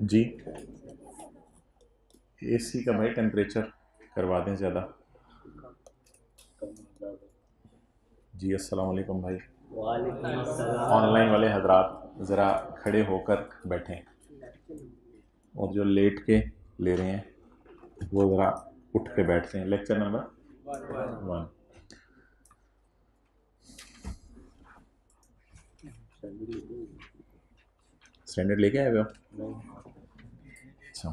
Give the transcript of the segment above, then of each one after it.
जी, AC का भाई temperature करवा दें ज़्यादा। जी अस्सलाम वालेकुम भाई। वालेकुम सलाम। ऑनलाइन वाले हजरात ज़रा खड़े होकर बैठें, और जो लेट के ले रहे हैं वो ज़रा उठ के बैठते हैं। Lecture number 1। स्टैंडर्ड लेके आए हुए हो? अच्छा।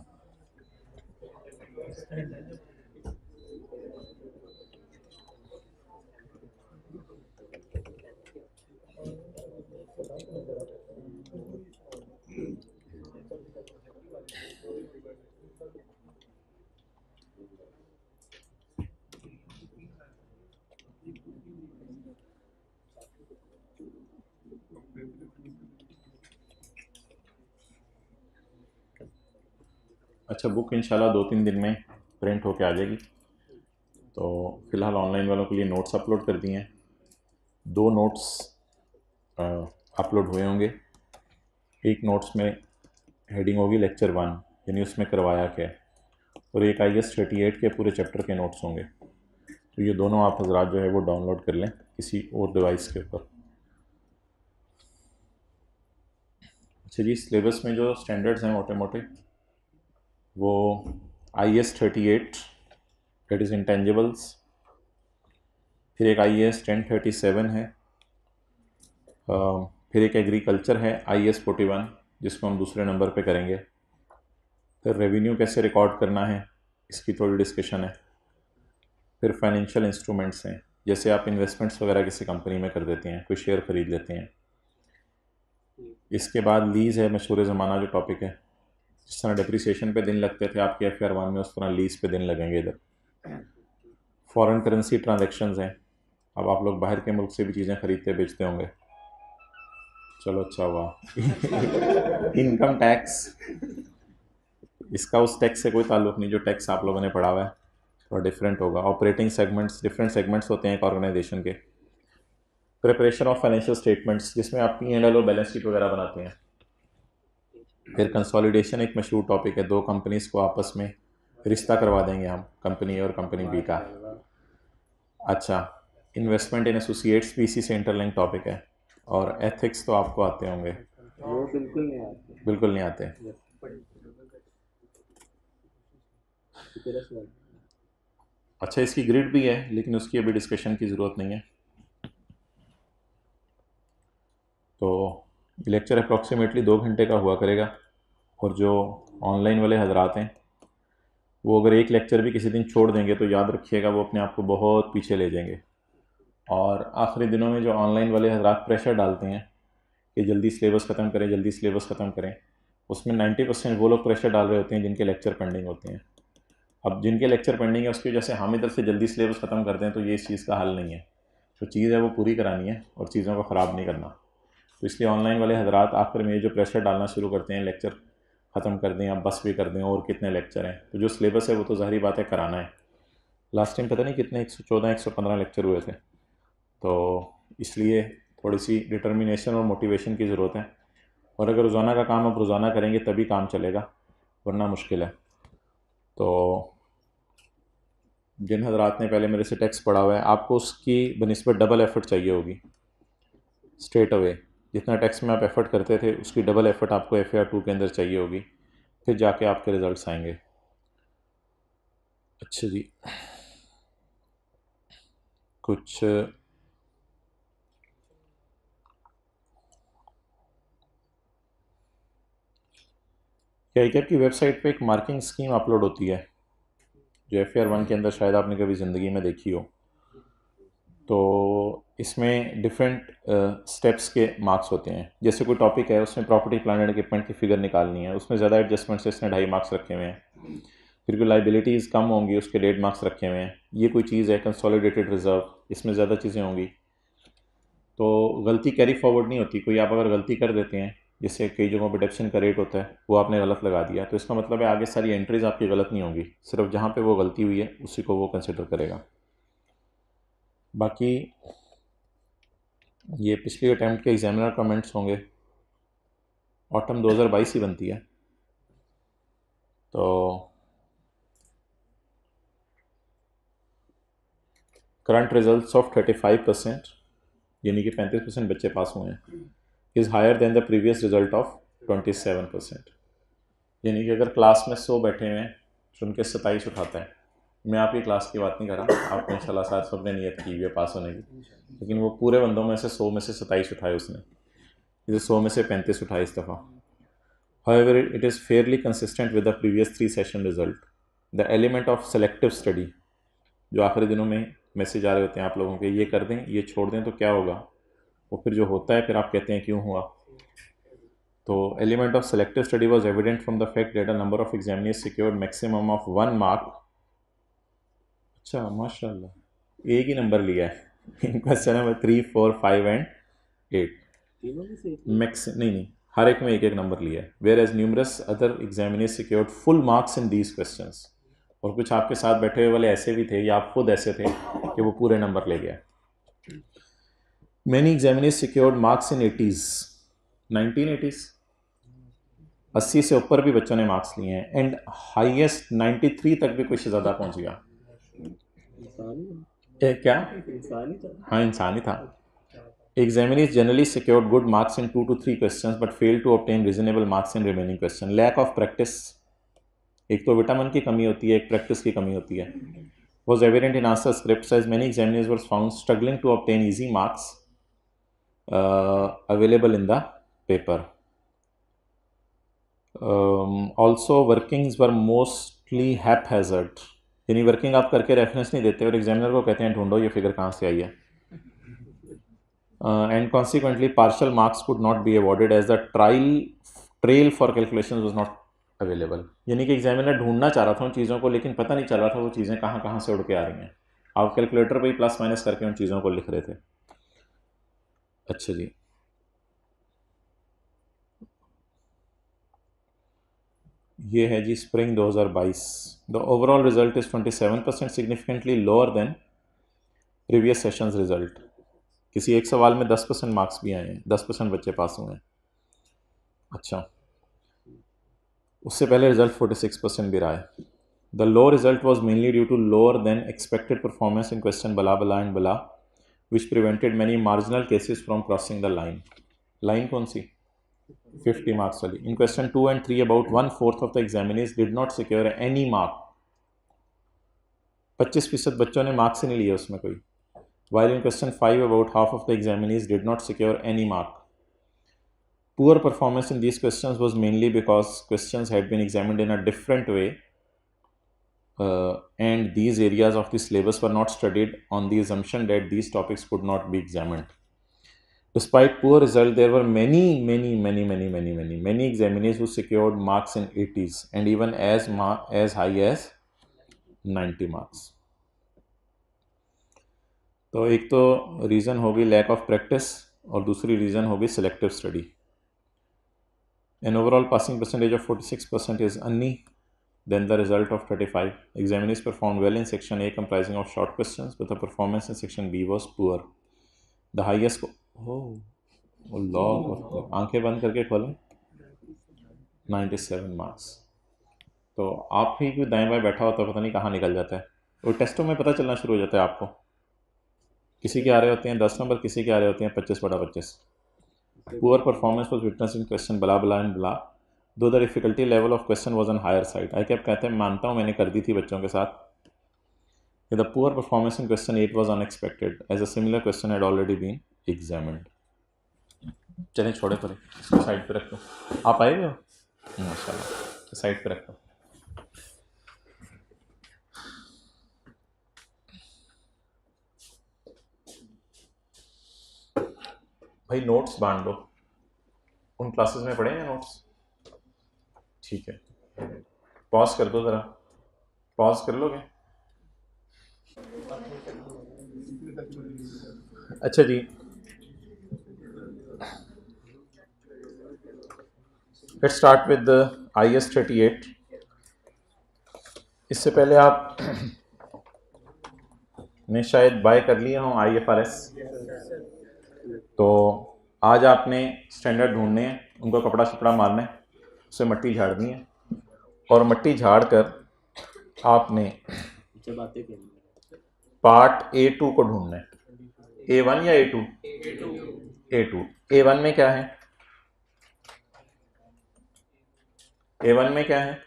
अच्छा, बुक इंशाल्लाह 2-3 दिन में प्रिंट होके आ जाएगी। तो फ़िलहाल ऑनलाइन वालों के लिए नोट्स अपलोड कर दिए हैं। 2 नोट्स अपलोड हुए होंगे। एक नोट्स में हेडिंग होगी लेक्चर 1, यानी उसमें करवाया क्या है, और एक IS 38 के पूरे चैप्टर के नोट्स होंगे। तो ये दोनों आप हजरात जो है वो डाउनलोड कर लें किसी और डिवाइस के ऊपर। अच्छा जी, सिलेबस में जो स्टैंडर्ड्स हैं मोटे मोटे, वो IS 38 दैट इज़ इंटेंजिबल्स, फिर एक IS 1037 है, फिर एक एग्रीकल्चर है IS 41 जिसको हम दूसरे नंबर पे करेंगे। फिर रेवेन्यू कैसे रिकॉर्ड करना है इसकी थोड़ी डिस्कशन है। फिर फाइनेंशियल इंस्ट्रूमेंट्स हैं, जैसे आप इन्वेस्टमेंट्स वगैरह किसी कंपनी में कर देते हैं, कोई शेयर ख़रीद लेते हैं। इसके बाद लीज़ है, मशहूर ज़माना जो टॉपिक है। जिस तरह डिप्रिसिएशन पे दिन लगते थे आपके FR1 में, उस तरह लीज़ पे दिन लगेंगे इधर। फॉरेन करेंसी ट्रांजेक्शन्स हैं, अब आप लोग बाहर के मुल्क से भी चीज़ें ख़रीदते बेचते होंगे। चलो अच्छा हुआ। इनकम टैक्स, इसका उस टैक्स से कोई ताल्लुक़ नहीं जो टैक्स आप लोगों ने पढ़ा हुआ है, थोड़ा डिफरेंट होगा। ऑपरेटिंग सेगमेंट्स, डिफरेंट सेगमेंट्स होते हैं एक ऑर्गेनाइजेशन के। प्रिपरेशन ऑफ फाइनेंशियल स्टेटमेंट्स, जिसमें आप P&L और बैलेंस शीट वगैरह बनाते हैं। फिर कंसोलिडेशन एक मशहूर टॉपिक है, 2 कंपनीज़ को आपस में रिश्ता करवा देंगे हम, कंपनी A और कंपनी B का। अच्छा, इन्वेस्टमेंट इन एसोसिएट्स भी इसी से इंटरलिंक टॉपिक है। और एथिक्स तो आपको आते होंगे। वो बिल्कुल नहीं आते। बिल्कुल नहीं आते। अच्छा, इसकी ग्रिड भी है लेकिन उसकी अभी डिस्कशन की ज़रूरत नहीं है। तो लेक्चर अप्रॉक्सीमेटली 2 घंटे का हुआ करेगा, और जो ऑनलाइन वाले हजरात हैं वो अगर एक लेक्चर भी किसी दिन छोड़ देंगे तो याद रखिएगा वो अपने आप को बहुत पीछे ले जाएंगे। और आखिरी दिनों में जो ऑनलाइन वाले हजरात प्रेशर डालते हैं कि जल्दी सिलेबस ख़त्म करें, जल्दी सिलेबस ख़त्म करें, उसमें 90% वो लोग प्रेशर डाल रहे होते हैं जिनके लेक्चर पेंडिंग होते हैं। अब जिनके लेक्चर पेंडिंग है उसकी वजह से हम इधर से जल्दी सिलेबस ख़त्म करते हैं, तो ये इस चीज़ का हल नहीं है। जो चीज़ है वो पूरी करानी है और चीज़ों को ख़राब नहीं करना। तो इसलिए ऑनलाइन वाले हजरात आखिर में ये जो प्रेशर डालना शुरू करते हैं, लेक्चर ख़त्म कर दें, अब बस भी कर दें, और कितने लेक्चर हैं, तो जो सिलेबस है वो तो ज़ाहिर बात है कराना है। लास्ट टाइम पता नहीं कितने 114 115 लेक्चर हुए थे। तो इसलिए थोड़ी सी डिटर्मिनेशन और मोटिवेशन की ज़रूरत है। और अगर रोज़ाना का काम आप रोज़ाना करेंगे तभी काम चलेगा, वरना मुश्किल है। तो जिन हजरात ने पहले मेरे से टेक्स्ट पढ़ा हुआ है, आपको उसकी बनिस्बत डबल एफ़र्ट चाहिए होगी स्ट्रेट अवे। जितना टेक्स्ट में आप एफ़र्ट करते थे उसकी डबल एफ़र्ट आपको FAR 2 के अंदर चाहिए होगी, फिर जाके आपके रिज़ल्ट्स आएंगे। अच्छा जी, कुछ क्या की वेबसाइट पे एक मार्किंग स्कीम अपलोड होती है जो FAR 1 के अंदर शायद आपने कभी ज़िंदगी में देखी हो। तो इसमें डिफरेंट स्टेप्स के मार्क्स होते हैं। जैसे कोई टॉपिक है, उसमें प्रॉपर्टी प्लांट एंड इक्विपमेंट की फ़िगर निकालनी है, उसमें ज़्यादा एडजस्टमेंट से इसने 2.5 मार्क्स रखे हुए हैं। फिर कोई लाइबिलिटीज़ कम होंगी, उसके 1.5 मार्क्स रखे हुए हैं। ये कोई चीज़ है कंसोलिडेटेड रिजर्व, इसमें ज़्यादा चीज़ें होंगी। तो गलती कैरी फॉरवर्ड नहीं होती। कोई आप अगर गलती कर देते हैं, जैसे कई जगहों पर डिडक्शन का रेट होता है, वो आपने गलत लगा दिया, तो इसका मतलब है आगे सारी एंट्रीज आपकी गलत नहीं होंगी, सिर्फ जहाँ पे वो गलती हुई है उसी को वो कंसिडर करेगा। बाकी ये पिछली अटैम्प्ट के एग्जामिनर कमेंट्स होंगे, ऑटम 2022 ही बनती है। तो करंट रिजल्ट्स ऑफ 35%, यानी कि 35% बच्चे पास हुए हैं, is higher than the previous result of 27%। यानी कि अगर क्लास में 100 बैठे हुए हैं तो उनके 27 उठाते हैं। मैं आपकी क्लास की बात नहीं कर रहा, आप इंशाल्लाह साथ सबने नियत की हुई है पास होने की, लेकिन वो पूरे बंदों में से 100 में से 27 उठाए उसने, इसे 100 में से 35 उठाए इस दफ़ा। However, it is fairly consistent with the previous 3 session result. The element of selective study, जो आखिरी दिनों में मैसेज आ रहे होते हैं आप लोगों के, ये कर दें ये छोड़ दें तो क्या होगा, वो फिर जो होता है फिर आप कहते हैं क्यों हुआ। तो element of selective study was evident from the fact that a number of examiners secured maximum of 1 mark। अच्छा माशाल्लाह, एक ही नंबर लिया है इन क्वेश्चन नंबर 3, 4, 5 एंड 8। तीनों में से मैक्स नहीं, हर एक में एक एक नंबर लिया है। Whereas numerous other examiners secured full marks in these questions. और कुछ आपके साथ बैठे हुए वाले ऐसे भी थे या आप खुद ऐसे थे कि वो पूरे नंबर ले गया। Many examiners secured marks in 80s, 1980s, 80 से ऊपर भी बच्चों ने मार्क्स लिए हैं, एंड हाईएस्ट 93 तक भी कुछ ज़्यादा पहुंच गया। क्या इंसानी था। हाँ इंसानी था। Examiners generally secured good marks in 2 to 3 questions but failed to obtain reasonable marks in remaining question. Lack of practice, एक तो विटामिन की कमी होती है, एक प्रैक्टिस की कमी होती है, was evident in answer scripts as many examiners were found struggling to obtain easy marks available in the paper. Also workings were mostly haphazard, यानी वर्किंग आप करके रेफरेंस नहीं देते और एग्जामिनर को कहते हैं ढूंढो ये फिगर कहाँ से आई है। And consequently partial marks could not be awarded as the trail for calculations was not available। यानी कि एग्जामिनर ढूंढना चाह रहा था उन चीज़ों को, लेकिन पता नहीं चल रहा था वो चीज़ें कहाँ कहाँ से उड़ के आ रही हैं। आप कैलकुलेटर पे ही प्लस माइनस करके उन चीज़ों को लिख रहे थे। अच्छा जी, ये है जी spring 2022। The overall result is 27%, significantly lower than previous sessions result. किसी एक सवाल में 10% मार्क्स भी आए हैं, 10% बच्चे पास हुए हैं। अच्छा, उससे पहले रिजल्ट 46% भी रहा है। The low result was mainly due to lower than expected performance in question blah blah and blah, which prevented many marginal cases from crossing the line. Line कौन सी? 50 मार्क्स वाली। In question 2 and 3 about 1/4 of the examiners did not secure any mark. 25% बच्चों ने marks ही नहीं लिए उसमें कोई। While in question 5 about half of the examinees did not secure any mark. Poor performance in these questions was mainly because questions had been examined in a different way and these areas of the syllabus were not studied on the assumption that these topics could not be examined. Despite poor result, there were many examinees who secured marks in 80s and even as high as 90 marks. तो एक तो reason होगी lack of practice और दूसरी reason होगी selective study. An overall passing percentage of 46% is any than the result of 35। Examiners perform well in section A comprising of short questions but the performance in section B was poor. The highest आंखें बंद करके खोलें 97 marks. तो आप ही कोई दाएं बाएं बैठा होता है पता नहीं कहाँ निकल जाता है, और टेस्टों में पता चलना शुरू हो जाता है आपको, किसी के आ रहे होते हैं 10 नंबर, किसी के आ रहे होते हैं 25/25। Poor performance was witness in question blah blah and blah, though the difficulty level of question was on higher side. आई कैप कहते हैं मानता हूँ मैंने कर दी थी बच्चों के साथ। The poor performance in question 8 was unexpected as a similar question had already been examined. चलें छोड़े पड़े, इसको साइड पे रख दो। आप आए हो माशाल्लाह, साइड पे रख दो। भाई नोट्स बांट दो, उन क्लासेस में पढ़े हैं नोट्स? ठीक है, पॉज कर दो ज़रा, पॉज कर लोगे? अच्छा जी, लेट्स स्टार्ट विद IAS 38। इससे पहले आप ने शायद बाय कर लिया हूँ IFRS। तो आज आपने स्टैंडर्ड ढूंढने हैं, उनको कपड़ा शपड़ा मारना है, उससे मट्टी झाड़नी है और मट्टी झाड़ कर आपने अच्छा बातें करनी पार्ट A2 को ढूंढना है। A1 या A2? A2। A1 में क्या है? A1 में क्या है?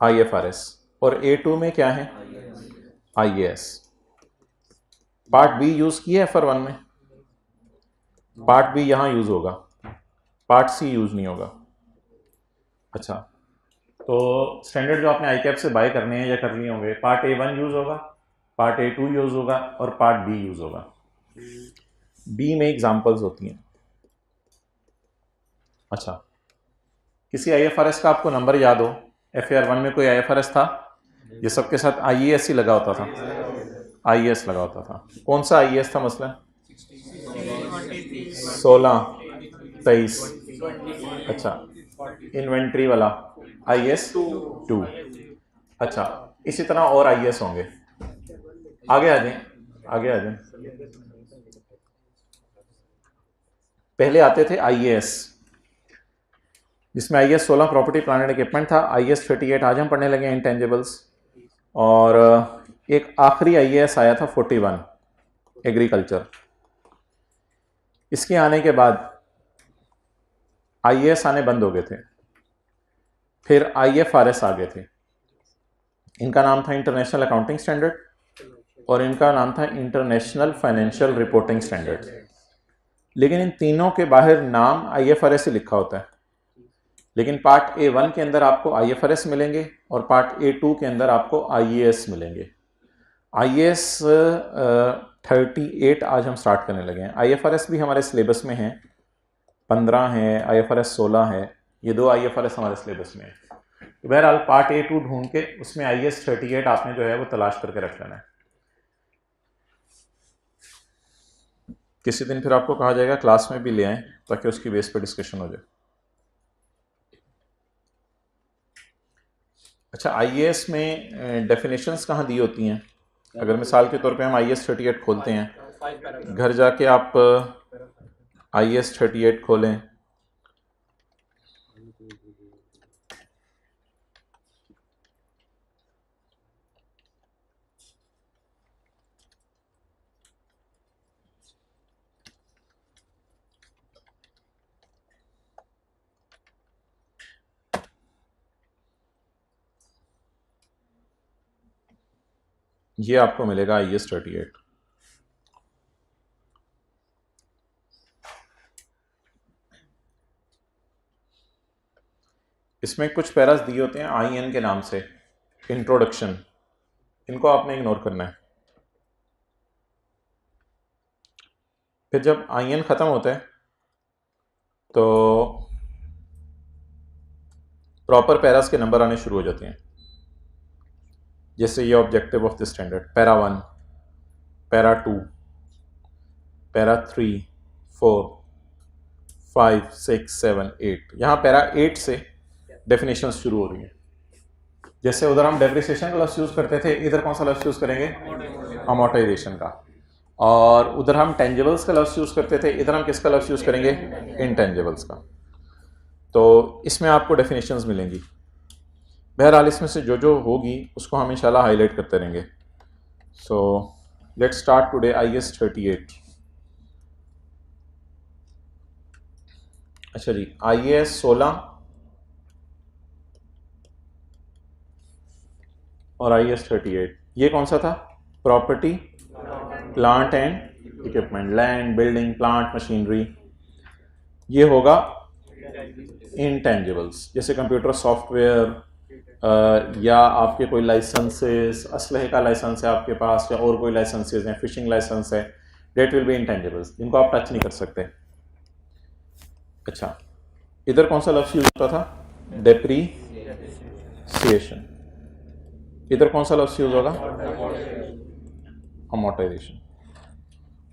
IFRS। और A2 में क्या है? IAS। पार्ट बी यूज किया है FR1 में? पार्ट बी यहां यूज होगा, पार्ट सी यूज नहीं होगा। अच्छा, तो स्टैंडर्ड जो आपने ICAP से बाय करने हैं या कर लिए होंगे, पार्ट A1 यूज होगा, पार्ट A2 यूज होगा और पार्ट बी यूज होगा। बी में एग्जांपल्स होती हैं। अच्छा, किसी IFRS का आपको नंबर याद हो? FAR1 में कोई IFRS था? ये सबके साथ IAS ही लगा होता था, IAS लगा होता था। कौन सा IAS था मसला? 16, 23। अच्छा, इन्वेंट्री वाला IAS 2। अच्छा, इसी तरह और IAS होंगे। आगे आ जाएं, आगे आ जाएं। पहले आते थे IAS, जिसमें IAS 16 property plant and equipment था। IAS 38 आज हम पढ़ने लगे इंटेंजिबल्स। और एक आखिरी IAS आया था 41 एग्रीकल्चर। इसके आने के बाद IAS आने बंद हो गए थे, फिर IFRS आ गए थे। इनका नाम था इंटरनेशनल अकाउंटिंग स्टैंडर्ड और इनका नाम था इंटरनेशनल फाइनेंशियल रिपोर्टिंग स्टैंडर्ड। लेकिन इन तीनों के बाहर नाम IFRS ही लिखा होता है। लेकिन पार्ट A1 के अंदर आपको IFRS मिलेंगे और पार्ट A2 के अंदर आपको IAS मिलेंगे। IAS 38 आज हम स्टार्ट करने लगे हैं। IFRS भी हमारे सिलेबस में है, 15 है, IFRS 16 है। ये दो IFRS हमारे सिलेबस में है। तो बहरहाल पार्ट A2 ढूंढ के उसमें IAS 38 आपने जो है वो तलाश करके रख लेना है। किसी दिन फिर आपको कहा जाएगा क्लास में भी ले आएं ताकि उसकी बेस पर डिस्कशन हो जाए। अच्छा, IAS में डेफिनेशंस कहाँ दी होती हैं? अगर मिसाल के तौर पे हम IAS 38 खोलते हैं, घर जाके आप IAS 38 खोलें, ये आपको मिलेगा IAS 38। इसमें कुछ पैरास दिए होते हैं IN के नाम से, इंट्रोडक्शन। इनको आपने इग्नोर करना है। फिर जब IN ख़त्म होता है तो प्रॉपर पैरास के नंबर आने शुरू हो जाते हैं। जैसे ये objective of the standard, para 1, para 2, para 3, 4, 5, 6, 7, 8। यहाँ पैरा 8 से डेफिनेशन शुरू हो रही है। जैसे उधर हम डेप्रिसिएशन का लफ्ज़ यूज़ करते थे, इधर कौन सा लफ्ज़ यूज़ करेंगे? अमोर्टाइजेशन का। और उधर हम टेंजिबल्स का लफ्ज़ यूज़ करते थे, इधर हम किसका लफ्ज़ यूज़ करेंगे? इनटेंजिबल्स का। तो इसमें आपको डेफिनेशंस मिलेंगी। बहरहाल इसमें से जो जो होगी उसको हम इंशाल्लाह हाईलाइट करते रहेंगे। So let's start today IAS 38। अच्छा जी, IAS 16 और IAS 38, ये कौन सा था? Property plant and equipment, land, building, plant, machinery. ये होगा इंटेंजिबल्स, जैसे कंप्यूटर सॉफ्टवेयर या आपके कोई लाइसेंसेस, असलहे का लाइसेंस है आपके पास या और कोई लाइसेंसेस हैं, फिशिंग लाइसेंस है, डेट विल बी इंटेंजिबल्स, जिनको आप टच नहीं कर सकते। अच्छा, इधर कौन सा लफ्ज़ यूज होता था? डेप्रीसिएशन। इधर कौन सा लफ्ज़ यूज होगा? अमोर्टाइजेशन।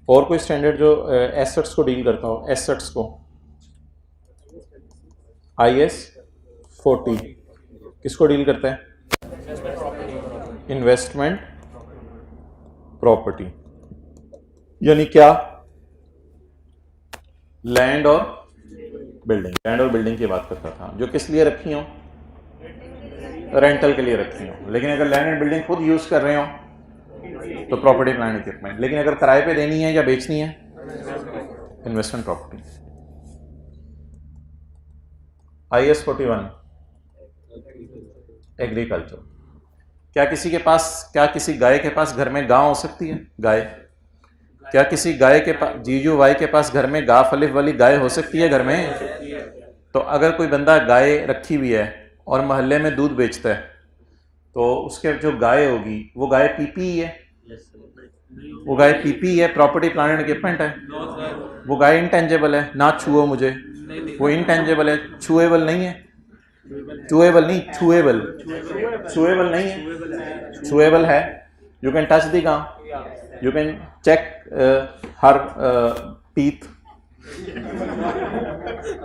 और कोई स्टैंडर्ड जो एसेट्स को डील करता हो, एसेट्स को? IAS 40 किसको डील करता है? Investment property. यानी क्या? लैंड और बिल्डिंग। लैंड और बिल्डिंग की बात करता था, जो किस लिए रखी हो? रेंटल के लिए रखी हो। लेकिन अगर लैंड एंड बिल्डिंग खुद यूज़ कर रहे हो तो प्रॉपर्टी प्लांट इक्विपमेंट। लेकिन अगर किराए पे देनी है या बेचनी है, इन्वेस्टमेंट प्रॉपर्टी। IAS 41 agriculture. क्या किसी गाय के पास घर में गां हो सकती है? गाय। क्या किसी गाय के पास जीजू भाई के पास घर में गाफ अलिफ वाली गाय हो सकती है घर में? तो अगर कोई बंदा गाय रखी हुई है और मोहल्ले में दूध बेचता है तो उसके जो गाय होगी वो गाय पीपी है, वो गाय पीपी है, प्रॉपर्टी प्लांट एंड इक्विपमेंट है। वो गाय इंटेंजेबल है, ना छुओ मुझे, वो इंटेंजेबल है, छुएबल नहीं है, छुएबल नहीं, छुएबल, छुएबल नहीं है, छुएबल है। You can touch the gum, you can check her teeth.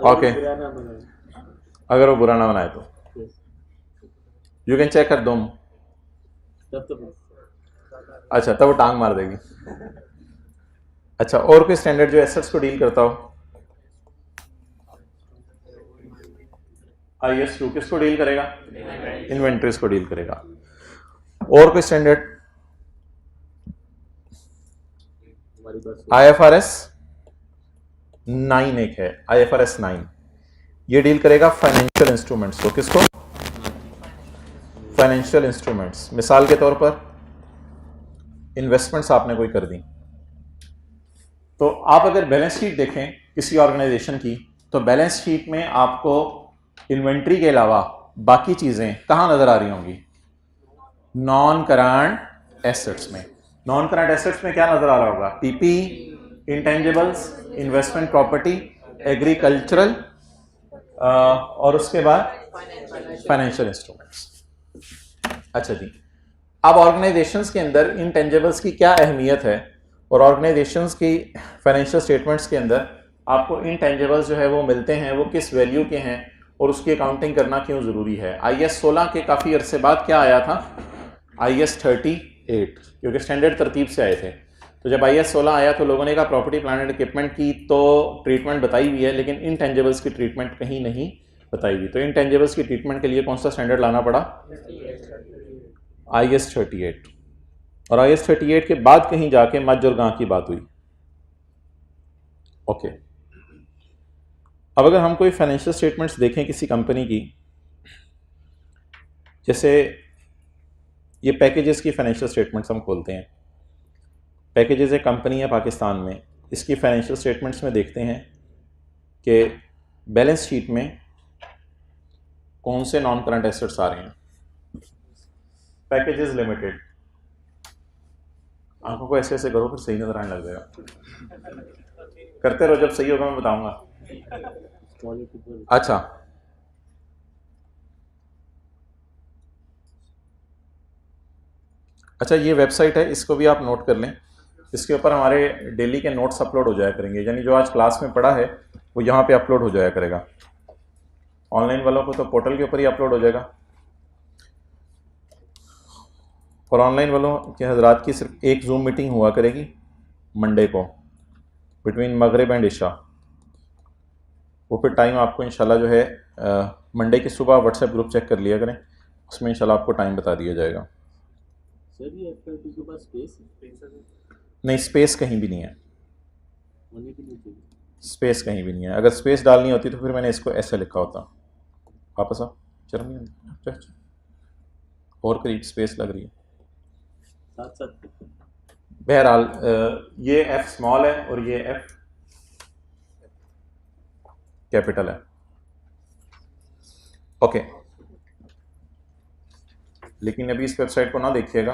Okay, अगर वो बुरा ना बनाए तो यू कैन चेक हर दुम। अच्छा, तब वो टांग मार देगी। अच्छा, और कोई स्टैंडर्ड जो एसेट्स को डील करता हो? IAS 2 किसको डील करेगा? इन्वेंट्रीज को डील करेगा। और कोई स्टैंडर्ड? IFRS 9 एक है, IFRS 9, ये डील करेगा फाइनेंशियल इंस्ट्रूमेंट्स को। किसको? Financial instruments. मिसाल के तौर पर इन्वेस्टमेंट्स आपने कोई कर दी, तो आप अगर बैलेंस शीट देखें किसी ऑर्गेनाइजेशन की तो बैलेंस शीट में आपको इन्वेंट्री के अलावा बाकी चीजें कहां नजर आ रही होंगी? नॉन करंट एसेट्स में। नॉन करंट एसेट्स में क्या नजर आ रहा होगा? PP, intangibles, investment property, agricultural और उसके बाद फाइनेंशियल इंस्ट्रूमेंट्स। अच्छा जी, अब ऑर्गेनाइजेशंस के अंदर इंटेंजिबल्स की क्या अहमियत है और ऑर्गेनाइजेशंस की फाइनेंशियल स्टेटमेंट्स के अंदर आपको इंटेंजिबल्स जो है वो मिलते हैं, वो किस वैल्यू के हैं और उसकी अकाउंटिंग करना क्यों ज़रूरी है। IAS 16 के काफ़ी अरसे बाद क्या आया था? IAS 38, क्योंकि स्टैंडर्ड तरतीब से आए थे। तो जब IAS 16 आया तो लोगों ने कहा प्रॉपर्टी प्लांट एंड इक्विपमेंट की तो ट्रीटमेंट बताई हुई है लेकिन इंटेंजिबल्स की ट्रीटमेंट कहीं नहीं बताई हुई। तो इंटेंजिबल्स की ट्रीटमेंट के लिए कौन सा स्टैंडर्ड लाना पड़ा? IAS 38। और IAS 38 के बाद कहीं जाके मज और गां की बात हुई। ओके, अब अगर हम कोई फाइनेंशियल स्टेटमेंट्स देखें किसी कंपनी की, जैसे ये पैकेजेस की फाइनेंशियल स्टेटमेंट्स हम खोलते हैं। पैकेजेस एक कंपनी है पाकिस्तान में, इसकी फाइनेंशियल स्टेटमेंट्स में देखते हैं कि बैलेंस शीट में कौन से नॉन करंट एसेट्स आ रहे हैं। पैकेजेस लिमिटेड, आंखों को ऐसे ऐसे करो फिर सही नजर आने लग जाएगा। करते रहो, जब सही होगा मैं बताऊंगा। अच्छा, ये वेबसाइट है, इसको भी आप नोट कर लें। इसके ऊपर हमारे डेली के नोट्स अपलोड हो जाया करेंगे, यानी जो आज क्लास में पढ़ा है वो यहाँ पे अपलोड हो जाया करेगा। ऑनलाइन वालों को तो पोर्टल के ऊपर ही अपलोड हो जाएगा, और ऑनलाइन वालों के हजरात की सिर्फ एक जूम मीटिंग हुआ करेगी मंडे को बिटवीन मगरिब एंड इशा। वो फिर टाइम आपको इंशाल्लाह जो है मंडे की सुबह व्हाट्सएप ग्रुप चेक कर लिया करें, उसमें इंशाल्लाह आपको टाइम बता दिया जाएगा। सर ये FYP के पास स्पेस नहीं, स्पेस कहीं भी नहीं है, होने की नहीं चाहिए। स्पेस कहीं भी नहीं है। अगर स्पेस डालनी होती तो फिर मैंने इसको ऐसे लिखा होता। वापस आओ, शर्म नहीं आती? अच्छा, और करीब स्पेस लग रही है। साथ साथ बहरहाल ये F स्मॉल है और ये F कैपिटल है। ओके, लेकिन अभी इस वेबसाइट को ना देखिएगा,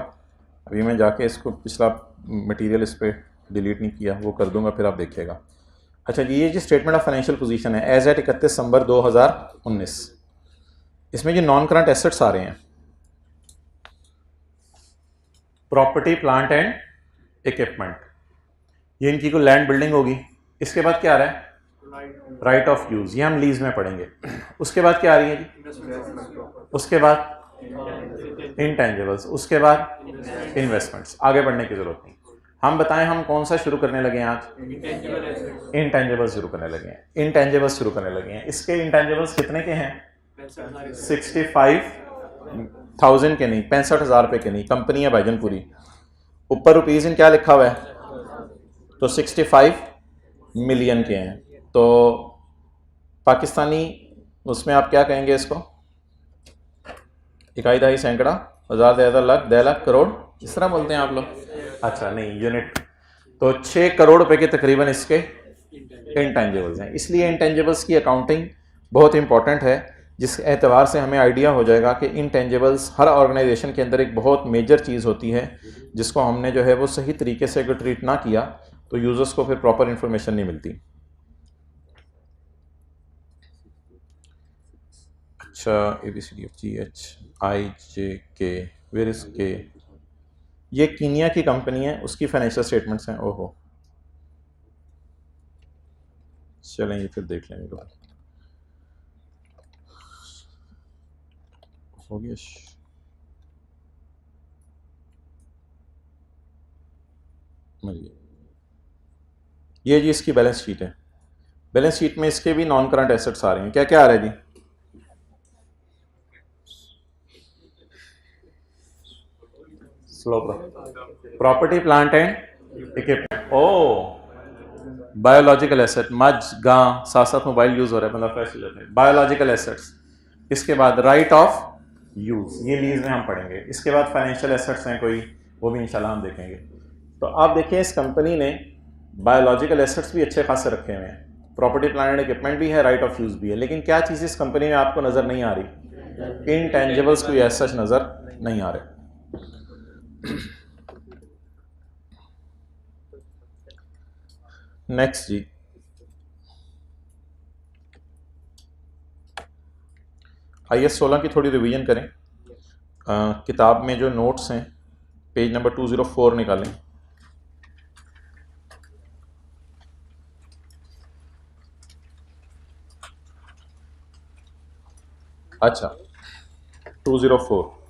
अभी मैं जाके इसको पिछला मटेरियल इस पर डिलीट नहीं किया, वो कर दूंगा, फिर आप देखिएगा। अच्छा जी, ये जो स्टेटमेंट ऑफ फाइनेंशियल पोजीशन है एज एट 31 दिसंबर 2019, इसमें जो नॉन करंट एसेट्स आ रहे हैं, प्रॉपर्टी प्लांट एंड इक्विपमेंट, ये इनकी कोई लैंड बिल्डिंग होगी। इसके बाद क्या आ रहा है? राइट ऑफ यूज, ये हम लीज में पढ़ेंगे। उसके बाद क्या आ रही है जी? उसके बाद इंटेंजिबल्स, उसके बाद इन्वेस्टमेंट्स। आगे बढ़ने की जरूरत नहीं। हम बताएं हम कौन सा शुरू करने लगे हैं आज? इंटेंजिबल्स शुरू करने लगे हैं। इंटेंजिबल्स शुरू करने लगे हैं। इसके इंटेंजिबल्स कितने के हैं? 65 1000 के नहीं, 65,000 रुपये के नहीं, कंपनी है भाईजानपुरी। ऊपर रुपीज़ इन क्या लिखा हुआ है, तो 65 मिलियन के हैं। तो पाकिस्तानी उसमें आप क्या कहेंगे इसको, इकाई दहाई सैकड़ा, हज़ार, 10,000, लाख, 10 लाख, करोड़, इस तरह बोलते हैं आप लोग? अच्छा नहीं, यूनिट। तो 6 करोड़ रुपए के तकरीबन इसके इंटेंजिबल्स हैं। इसलिए इंटेंजिबल्स की अकाउंटिंग बहुत इंपॉर्टेंट है, जिस एतबार से हमें आइडिया हो जाएगा कि इंटेंजिबल्स हर ऑर्गेनाइजेशन के अंदर एक बहुत मेजर चीज़ होती है, जिसको हमने जो है वो सही तरीके से अगर ट्रीट ना किया तो यूज़र्स को फिर प्रॉपर इंफॉर्मेशन नहीं मिलती। अच्छा, ABCDFGHIJK, वेयर इज के? ये कीनिया की कंपनी है, उसकी फाइनेंशियल स्टेटमेंट्स हैं। ओहो, चलें ये फिर देख लेंगे। हो गया। ये जी इसकी बैलेंस शीट है। बैलेंस शीट में इसके भी नॉन करंट एसेट्स आ रहे हैं। क्या क्या आ रहा है जी? Slow property, plant and equipment. Oh, biological asset, मज, गां, साथ साथ मोबाइल यूज हो रहा है, मतलब फैसिलिटी, बायोलॉजिकल एसेट्स। इसके बाद राइट ऑफ यूज, ये लीज में हम पढ़ेंगे। इसके बाद फाइनेंशियल एसेट्स हैं कोई, वो भी इंशाल्लाह हम देखेंगे। तो आप देखिए इस कंपनी ने बायोलॉजिकल एसेट्स भी अच्छे खासे रखे हुए हैं, प्रॉपर्टी, प्लांट एंड इक्विपमेंट भी है, राइट ऑफ यूज भी है। लेकिन क्या चीज़ इस कंपनी में आपको नज़र नहीं आ रही? इनटेंजिबल्स कोई ऐसा नज़र नहीं आ रहे। नेक्स्ट जी, IAS 16 की थोड़ी रिवीजन करें। किताब में जो नोट्स हैं पेज नंबर 204 निकालें। अच्छा, 204।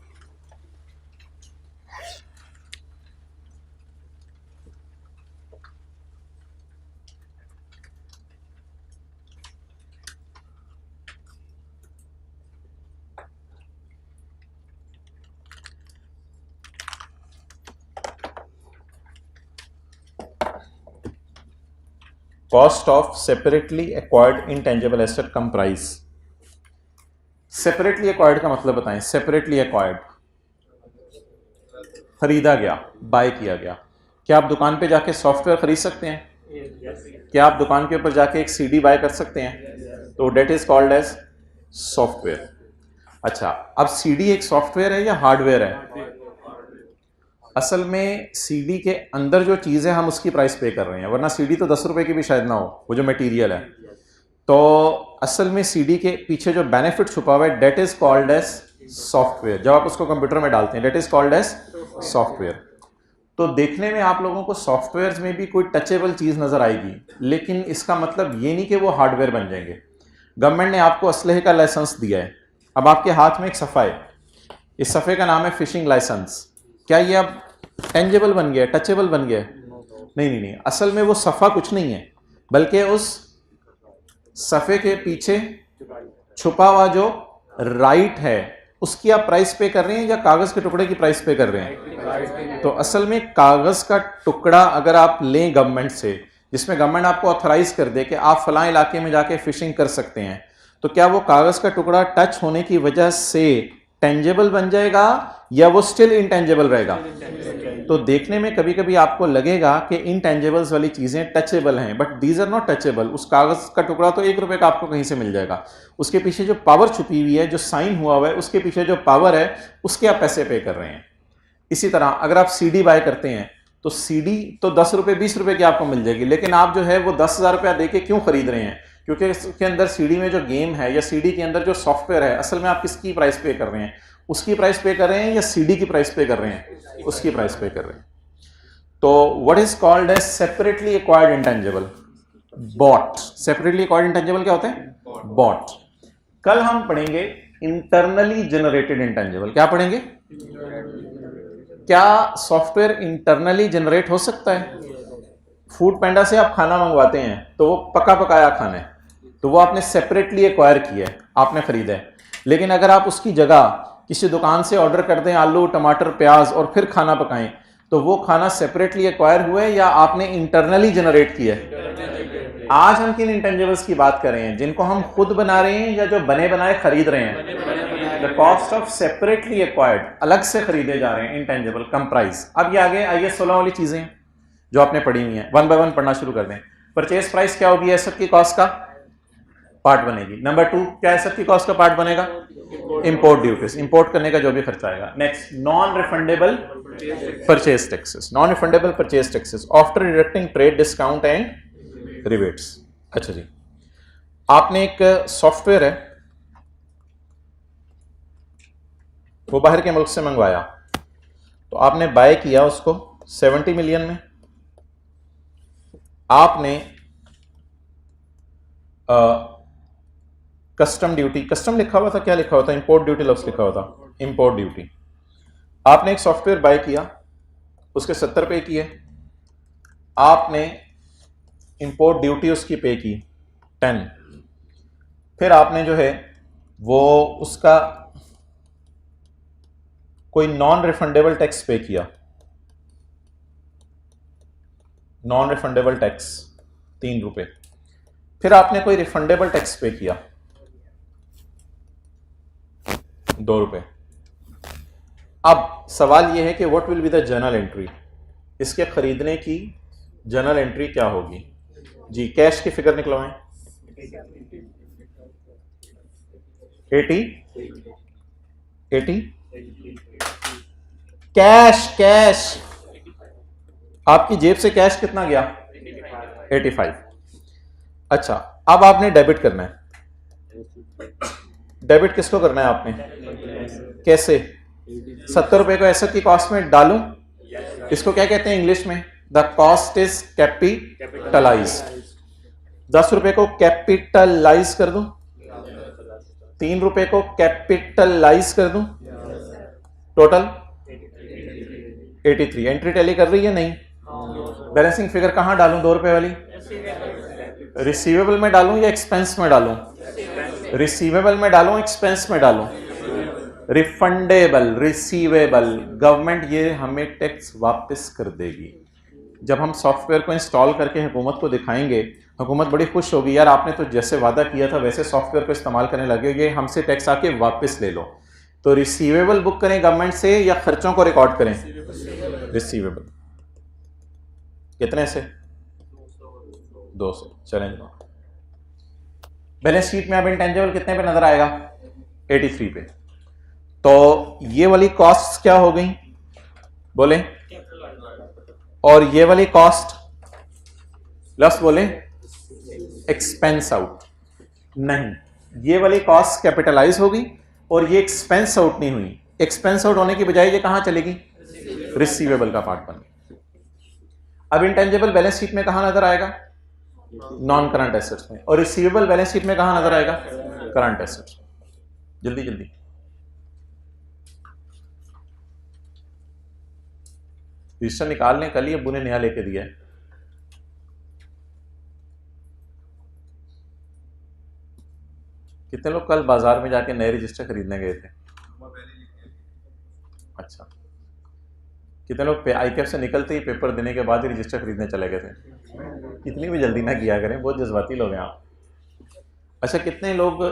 Cost of separately acquired intangible asset comprise. Separately acquired का मतलब बताएं। सेपरेटली एक्वायर्ड, खरीदा गया, बाय किया गया। क्या आप दुकान पे जाके सॉफ्टवेयर खरीद सकते हैं? क्या आप दुकान के ऊपर जाके एक CD बाय कर सकते हैं? तो that is called as software. अच्छा, अब CD एक सॉफ्टवेयर है या हार्डवेयर है? असल में CD के अंदर जो चीज़ है हम उसकी प्राइस पे कर रहे हैं, वरना CD तो 10 रुपए की भी शायद ना हो, वो जो मटेरियल है। तो असल में CD के पीछे जो बेनिफिट छुपा हुआ है, that is called as software. जब आप उसको कंप्यूटर में डालते हैं, that is called as software. तो देखने में आप लोगों को सॉफ्टवेयर में भी कोई टचेबल चीज़ नज़र आएगी, लेकिन इसका मतलब ये नहीं कि वो हार्डवेयर बन जाएंगे। गवर्नमेंट ने आपको असलहे का लाइसेंस दिया है, अब आपके हाथ में एक सफ़ा है, इस सफ़े का नाम है फिशिंग लाइसेंस। क्या ये अब टेंजेबल बन गया, टचेबल बन गया? नहीं नहीं नहीं, असल में वो सफ़ा कुछ नहीं है, बल्कि उस सफ़े के पीछे छुपा हुआ जो राइट है उसकी आप प्राइस पे कर रहे हैं या कागज़ के टुकड़े की प्राइस पे कर रहे हैं? तो असल में कागज़ का टुकड़ा अगर आप लें गवर्नमेंट से, जिसमें गवर्नमेंट आपको ऑथराइज कर दे कि आप फलां इलाके में जाके फिशिंग कर सकते हैं, तो क्या वो कागज़ का टुकड़ा टच होने की वजह से टेंजेबल बन जाएगा या वो स्टिल इनटेंजेबल रहेगा? तो देखने में कभी कभी आपको लगेगा कि इनटेंजेबल्स वाली चीज़ें टचेबल हैं, but these are not touchable. उस कागज़ का टुकड़ा तो 1 रुपये का आपको कहीं से मिल जाएगा, उसके पीछे जो पावर छुपी हुई है, जो साइन हुआ हुआ है, उसके पीछे जो पावर है, उसके आप पैसे पे कर रहे हैं। इसी तरह अगर आप CD बाय करते हैं तो CD तो 10 रुपये 20 रुपये की आपको मिल जाएगी, लेकिन आप जो है वो 10,000 रुपया दे के क्यों खरीद रहे हैं? क्योंकि इसके अंदर CD में जो गेम है या CD के अंदर जो सॉफ्टवेयर है, असल में आप किसकी प्राइस पे कर रहे हैं? उसकी प्राइस पे कर रहे हैं या CD की प्राइस पे कर रहे हैं? उसकी प्राइस पे कर रहे हैं। तो what is called as separately acquired intangible? Bought. Separately acquired intangible क्या होते हैं? बॉट। कल हम पढ़ेंगे इंटरनली जनरेटेड इंटेंजिबल। क्या पढ़ेंगे? क्या सॉफ्टवेयर इंटरनली जनरेट हो सकता है? फूड पैंडा से आप खाना मंगवाते हैं तो वो पका पकाया खाना है, तो वो आपने सेपरेटली एक्वायर किया है, आपने खरीदा है। लेकिन अगर आप उसकी जगह किसी दुकान से ऑर्डर कर दें आलू टमाटर प्याज और फिर खाना पकाएं, तो वो खाना सेपरेटली एक्वायर हुआ है या आपने इंटरनली जनरेट किया है? आज हम किन इंटेंजिबल्स की बात कर रहे हैं, जिनको हम खुद बना रहे हैं या जो बने बनाए खरीद रहे हैं? The cost of separately acquired, अलग से खरीदे जा रहे हैं इंटेंजिबल कंप्राइज। अब ये आगे IAS 16 वाली चीजें जो आपने पढ़ी हुई हैं, वन बाय वन पढ़ना शुरू कर दें। परचेज प्राइस क्या होगी? एसेट की कॉस्ट का पार्ट बनेगी। नंबर 2, क्या एसेट की कॉस्ट का पार्ट बनेगा? इंपोर्ट ड्यूटीज, इंपोर्ट करने का जो भी खर्चा आएगा। Next, non refundable purchase taxes, non refundable purchase taxes after deducting trade discount and rebates. अच्छा जी, आपने एक सॉफ्टवेयर है वो बाहर के मुल्क से मंगवाया, तो आपने बाय किया उसको 70 मिलियन में। आपने कस्टम ड्यूटी, कस्टम लिखा हुआ था, क्या लिखा हुआ था? इंपोर्ट ड्यूटी लफ्ज़ लिखा हुआ था, इंपोर्ट ड्यूटी। आपने एक सॉफ्टवेयर बाय किया, उसके 70 पे किए, आपने इंपोर्ट ड्यूटी उसकी पे की 10, फिर आपने जो है वो उसका कोई नॉन रिफंडेबल टैक्स पे किया, नॉन रिफंडेबल टैक्स 3 रुपए, फिर आपने कोई रिफंडेबल टैक्स पे किया 2 रुपए। अब सवाल यह है कि what will be the journal entry, इसके खरीदने की जर्नल एंट्री क्या होगी? जी, कैश की फिगर निकलवाएं। 80 कैश आपकी जेब से कैश कितना गया? 85। अच्छा, अब आपने डेबिट करना है। डेबिट किसको करना है आपने? कैसे? 70 रुपए को एसेट की कॉस्ट में डालूं, इसको क्या कहते हैं इंग्लिश में? The cost is capitalised. 10 रुपए को कैपिटलाइज कर दूं, 3 रुपए को कैपिटलाइज कर दूं, टोटल 83। एंट्री टैली कर रही है? नहीं। बैलेंसिंग फिगर कहां डालूं? 2 रुपए वाली रिसीवेबल में डालूं या एक्सपेंस में डालूं? रिसीवेबल में डालूं, एक्सपेंस में डालूं? रिफंडेबल, रिसीवेबल, गवर्नमेंट ये हमें टैक्स वापस कर देगी। जब हम सॉफ्टवेयर को इंस्टॉल करके हुकूमत को दिखाएंगे, हुकूमत बड़ी खुश होगी, यार आपने तो जैसे वादा किया था वैसे सॉफ्टवेयर को इस्तेमाल करने लगे, ये हमसे टैक्स आके वापस ले लो। तो रिसीवेबल बुक करें गवर्नमेंट से या खर्चों को रिकॉर्ड करें? रिसीवेबल। कितने से? 200। चलें, बैलेंस शीट में अब इंटेंजिबल कितने पे नजर आएगा? 83 पे। तो ये वाली कॉस्ट क्या हो गई बोले? और ये वाली कॉस्ट प्लस बोले एक्सपेंस आउट। नहीं, ये वाली कॉस्ट कैपिटलाइज होगी और ये एक्सपेंस आउट नहीं हुई। एक्सपेंस आउट होने की बजाय ये कहां चलेगी? रिसीवेबल का पार्ट बन गया। अब इंटेंजिबल बैलेंस शीट में कहां नजर आएगा? नॉन करंट एसेट्स में। और रिसीवेबल बैलेंस शीट में कहां नजर आएगा? Current assets. जल्दी जल्दी, रजिस्टर निकाल लें, कल ही अब्बू ने नया लेके दिया है। कितने लोग कल बाजार में जाके नए रजिस्टर खरीदने गए थे? अच्छा, कितने लोग ICAP से निकलते ही पेपर देने के बाद ही रजिस्टर खरीदने चले गए थे? इतनी भी जल्दी ना किया करें, बहुत जज्बाती लोग हैं आप। अच्छा, कितने लोग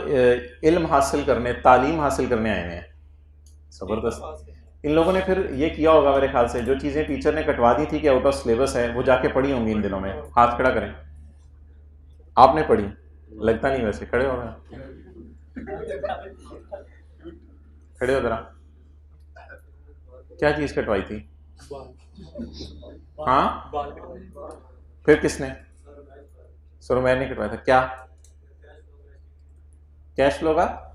इल्म हासिल करने, तालीम हासिल करने आए हैं? ज़बरदस्त। इन लोगों ने फिर ये किया होगा मेरे ख्याल से, जो चीज़ें टीचर ने कटवा दी थी कि आउट ऑफ सिलेबस है, वो जाके पढ़ी होंगी इन दिनों में। हाथ खड़ा करें। आपने पढ़ी? लगता नहीं, वैसे खड़े हो गए, खड़े हो जरा। क्या चीज़ कटवाई थी? हाँ, फिर किसने? सुरमैर ने कटवाया था। क्या? कैश फ्लो का?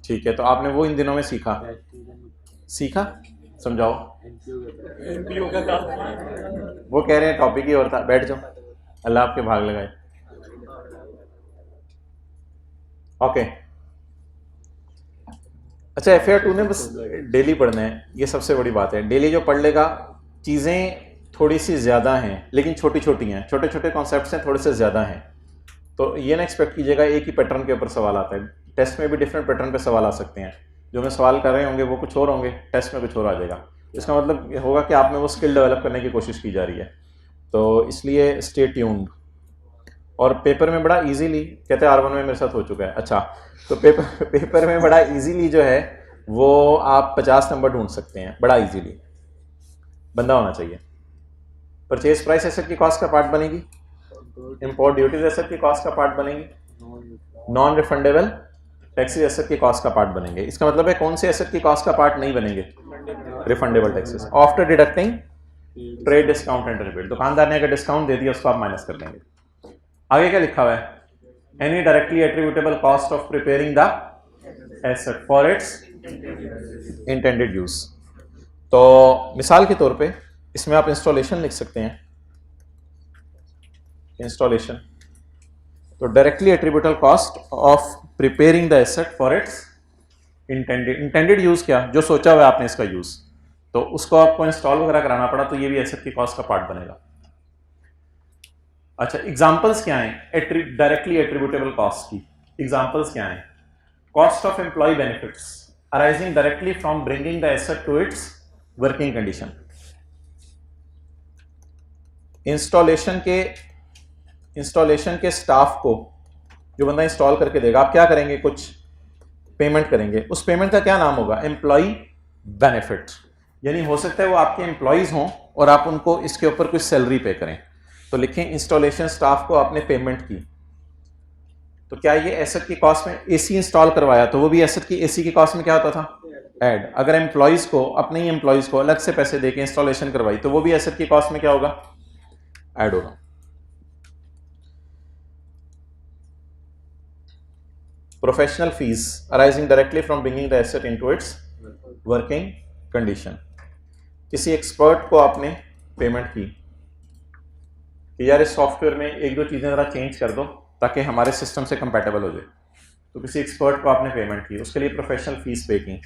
ठीक है, तो आपने वो इन दिनों में सीखा? समझाओ। वो कह रहे हैं टॉपिक ही और था। बैठ जाओ, अल्लाह आपके भाग लगाए। ओके, अच्छा, FAR 2 ने बस डेली पढ़ना है, ये सबसे बड़ी बात है। डेली जो पढ़ लेगा, चीज़ें थोड़ी सी ज़्यादा हैं लेकिन छोटी छोटी हैं, छोटे छोटे कॉन्सेप्ट्स हैं, थोड़े से ज़्यादा हैं। तो ये ना एक्सपेक्ट कीजिएगा एक ही पैटर्न के ऊपर सवाल आता है। टेस्ट में भी डिफरेंट पैटर्न पे सवाल आ सकते हैं, जो मैं सवाल कर रहे होंगे वो कुछ और होंगे, टेस्ट में कुछ और आ जाएगा। इसका मतलब ये होगा कि आप में वो स्किल डेवलप करने की कोशिश की जा रही है, तो इसलिए स्टे ट्यून्ड। और पेपर में बड़ा इजीली, कहते हैं R1 में मेरे साथ हो चुका है, अच्छा, तो पेपर में बड़ा इजीली जो है वो आप 50 नंबर ढूंढ सकते हैं, बड़ा इजीली बंदा होना चाहिए। परचेज प्राइस एसेट की कॉस्ट का पार्ट बनेगी, इंपोर्ट ड्यूटीज एसेट की कॉस्ट का पार्ट बनेगी, नॉन रिफंडेबल टैक्सेस एसेट की कॉस्ट का पार्ट बनेंगे। इसका मतलब है कौन से एसेट की कॉस्ट का पार्ट नहीं बनेंगे, refundable taxes, after deducting trade discount and rebate. दुकानदार ने अगर डिस्काउंट दे दिया उसको आप माइनस कर देंगे। आगे क्या लिखा हुआ है, any directly attributable cost of preparing the asset for its intended use. तो मिसाल के तौर पे इसमें आप इंस्टॉलेशन लिख सकते हैं, इंस्टॉलेशन, तो directly attributable cost of preparing the asset for its intended use, क्या जो सोचा हुआ है आपने इसका यूज, तो उसको आपको इंस्टॉल वगैरह कराना पड़ा तो ये भी एसेट की कॉस्ट का पार्ट बनेगा। अच्छा, एग्जांपल्स क्या हैं डायरेक्टली एट्रीब्यूटेबल कॉस्ट की, एग्जांपल्स क्या हैं, cost of employ benefits arising directly from bringing the asset to its working condition. Installation के स्टाफ को जो बंदा इंस्टॉल करके देगा, आप क्या करेंगे, कुछ पेमेंट करेंगे, उस पेमेंट का क्या नाम होगा, एम्प्लॉय बेनिफिट। यानी हो सकता है वो आपके एम्प्लॉयज हों और आप उनको इसके ऊपर कुछ सैलरी पे करें, तो लिखें इंस्टॉलेशन स्टाफ को आपने पेमेंट की, तो क्या ये एसेट की कॉस्ट में, एसी इंस्टॉल करवाया तो वो भी एसेट की, एसी की कॉस्ट में क्या होता था, ऐड। अगर एम्प्लॉयज को, अपने ही एम्प्लॉयज को अलग से पैसे देके इंस्टॉलेशन करवाई तो वो भी एसेट की कॉस्ट में क्या होगा, ऐड होगा। Professional fees arising directly from bringing the asset into its working condition. किसी एक्सपर्ट को आपने पेमेंट की कि यार इस सॉफ्टवेयर में एक दो चीज़ें ज़रा चेंज कर दो ताकि हमारे सिस्टम से कंपैटिबल हो जाए, तो किसी एक्सपर्ट को आपने पेमेंट की, उसके लिए प्रोफेशनल फीस पे की।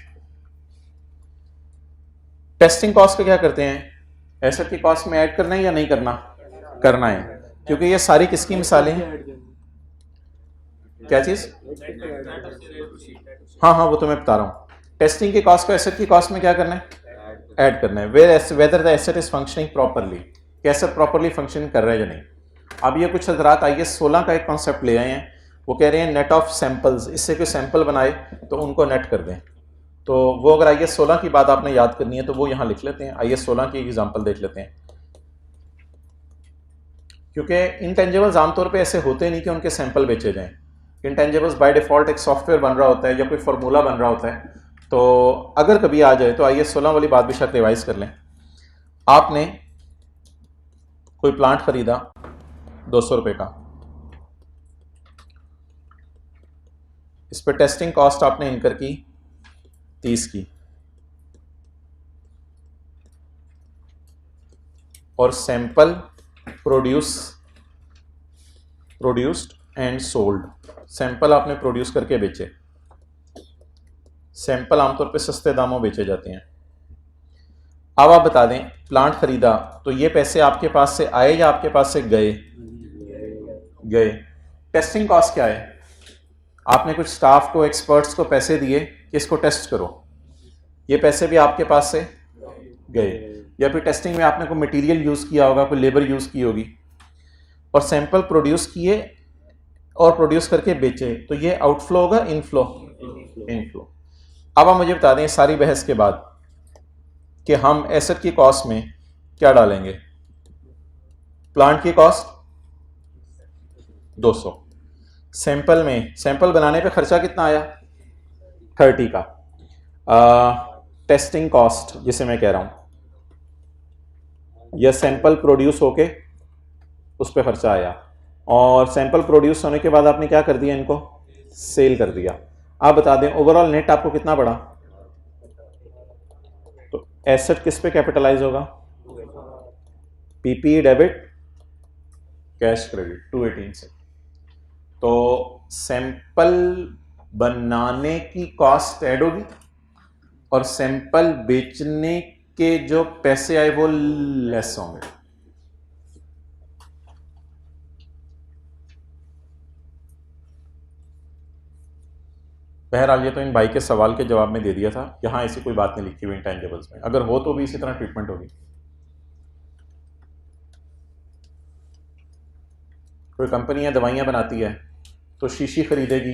टेस्टिंग कॉस्ट को क्या करते हैं, एसेट की कॉस्ट में ऐड करना है या नहीं करना, करना है, क्योंकि ये सारी किसकी मिसालें हैं, क्या चीज़, हाँ हाँ वो तो मैं बता रहा हूँ। टेस्टिंग की कॉस्ट को एसेट की कॉस्ट में क्या करना है, ऐड करना है, whether the asset is functioning properly, कि एसेट प्रॉपरली फंक्शन कर रहा है या नहीं। अब ये कुछ हजरात IAS 16 का एक कॉन्सेप्ट ले आए हैं, वो कह रहे हैं नेट ऑफ सैंपल्स, इससे कोई सैंपल बनाए तो उनको नेट कर दें। तो वो अगर IAS 16 की बात आपने याद करनी है तो वो यहाँ लिख लेते हैं, IAS 16 की एग्जाम्पल देख लेते हैं, क्योंकि इंटेंजिबल्स आमतौर पे ऐसे होते नहीं कि उनके सैंपल बेचे जाएं। इंटेंजिबल्स बाय डिफ़ॉल्ट एक सॉफ्टवेयर बन रहा होता है या कोई फार्मूला बन रहा होता है, तो अगर कभी आ जाए तो IAS 16 वाली बात भी शायद रिवाइज कर लें। आपने कोई प्लांट खरीदा 200 रुपये का, इस पर टेस्टिंग कॉस्ट आपने इनकर की 30 की, और sample produced and sold, sample आपने प्रोड्यूस करके बेचे। सैंपल आमतौर पे सस्ते दामों बेचे जाते हैं। अब आप बता दें, प्लांट खरीदा तो ये पैसे आपके पास से आए या आपके पास से गए, गए। टेस्टिंग कॉस्ट क्या है, आपने कुछ स्टाफ को, एक्सपर्ट्स को पैसे दिए कि इसको टेस्ट करो, ये पैसे भी आपके पास से गए, या फिर टेस्टिंग में आपने कोई मटेरियल यूज़ किया होगा, कोई लेबर यूज़ की होगी, और सैंपल प्रोड्यूस किए और प्रोड्यूस करके बेचे, तो ये आउटफ्लो होगा, इनफ्लो, इनफ्लो। अब आप मुझे बता दें सारी बहस के बाद कि हम एसेट की कॉस्ट में क्या डालेंगे, प्लांट की कॉस्ट 200, सैंपल में, सैंपल बनाने पे खर्चा कितना आया 30 का, टेस्टिंग कॉस्ट जिसे मैं कह रहा हूं, यह सैंपल प्रोड्यूस होके उस पर खर्चा आया, और सैंपल प्रोड्यूस होने के बाद आपने क्या कर दिया, इनको सेल कर दिया। आप बता दें ओवरऑल नेट आपको कितना पड़ा, तो एसेट किस पे कैपिटलाइज होगा, PPE डेबिट, कैश क्रेडिट 218 से। तो सैंपल बनाने की कॉस्ट ऐड होगी और सैंपल बेचने के जो पैसे आए वो लेस होंगे। बहरहाल ये तो इन भाई के सवाल के जवाब में दे दिया था, यहाँ ऐसी कोई बात नहीं लिखी हुई इंटेंजिबल्स में, अगर हो तो भी इसी तरह ट्रीटमेंट होगी। कोई कंपनी है दवाइयाँ बनाती है तो शीशी खरीदेगी,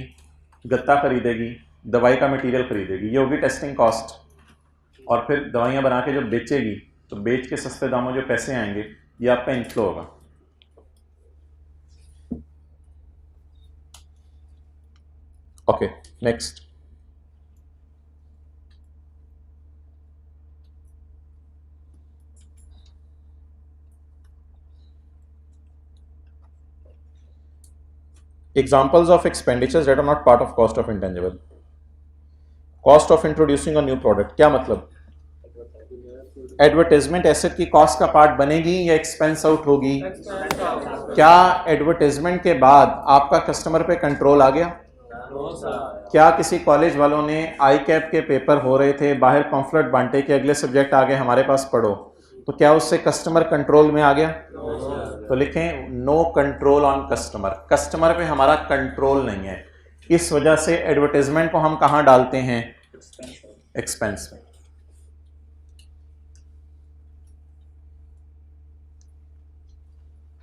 गत्ता खरीदेगी, दवाई का मटेरियल खरीदेगी, ये होगी टेस्टिंग कॉस्ट, और फिर दवाइयाँ बना के जब बेचेगी तो बेच के सस्ते दामों जो पैसे आएंगे ये आपका इनफ्लो होगा। Okay next, examples of expenditures that are not part of cost of intangible. Cost of introducing a new product, क्या मतलब? एडवर्टाइजमेंट एसेट की कॉस्ट का पार्ट बनेगी या एक्सपेंस आउट होगी? क्या एडवर्टाइजमेंट के बाद आपका कस्टमर पे कंट्रोल आ गया? क्या किसी कॉलेज वालों ने आई कैप के पेपर हो रहे थे, बाहर पॉम्फलेट बांटे के अगले सब्जेक्ट आ गए हमारे पास पढ़ो, तो क्या उससे कस्टमर कंट्रोल में आ गया? तो लिखें no control on customer, customer पे हमारा कंट्रोल नहीं है। इस वजह से एडवर्टाइजमेंट को हम कहां डालते हैं? एक्सपेंस में।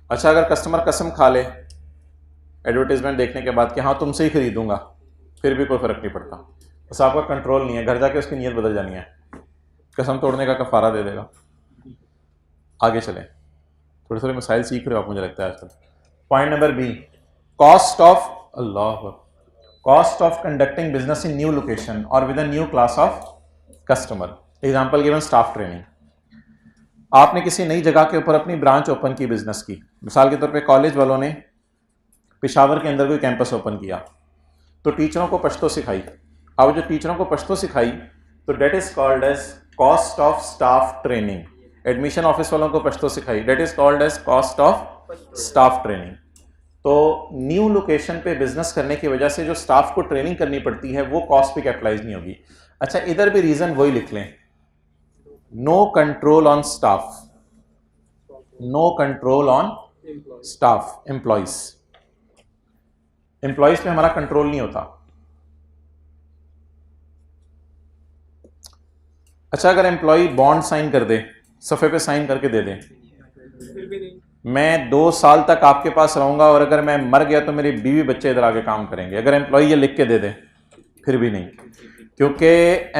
अच्छा, अगर कस्टमर कसम खा ले एडवर्टाइजमेंट देखने के बाद कि हाँ तुमसे ही खरीदूंगा, फिर भी कोई फर्क नहीं पड़ता, बस आपका कंट्रोल नहीं है, घर जाके उसकी नीयत बदल जानी है, कसम तोड़ने का कफारा दे देगा। आगे चलें, थोड़े थोड़े मसाइल सीख रहे हो आप, मुझे लगता है आजकल। Point number B, cost of conducting business in new location और with a new class of customer. Example given, staff training. आपने किसी नई जगह के ऊपर अपनी ब्रांच ओपन की बिजनेस की, मिसाल के तौर पे कॉलेज वालों ने पेशावर के अंदर कोई कैंपस ओपन किया, तो टीचरों को पश्तो सिखाई। अब जो टीचरों को पश्तो सिखाई तो that is called as cost of staff training. Admission office वालों को पश्तो सिखाई, that is called as cost of staff training. तो न्यू लोकेशन पे बिजनेस करने की वजह से जो स्टाफ को ट्रेनिंग करनी पड़ती है वो कॉस्ट भी कैपिटलाइज नहीं होगी। अच्छा, इधर भी रीजन वही लिख लें, no control on staff, no control on staff, employees. Employees पे हमारा कंट्रोल नहीं होता। अच्छा, अगर एम्प्लॉय बॉन्ड साइन कर दे, सफ़े पे साइन करके दे दे, मैं 2 साल तक आपके पास रहूंगा और अगर मैं मर गया तो मेरी बीवी बच्चे इधर आके काम करेंगे, अगर एम्प्लॉय ये लिख के दे दे, फिर भी नहीं, क्योंकि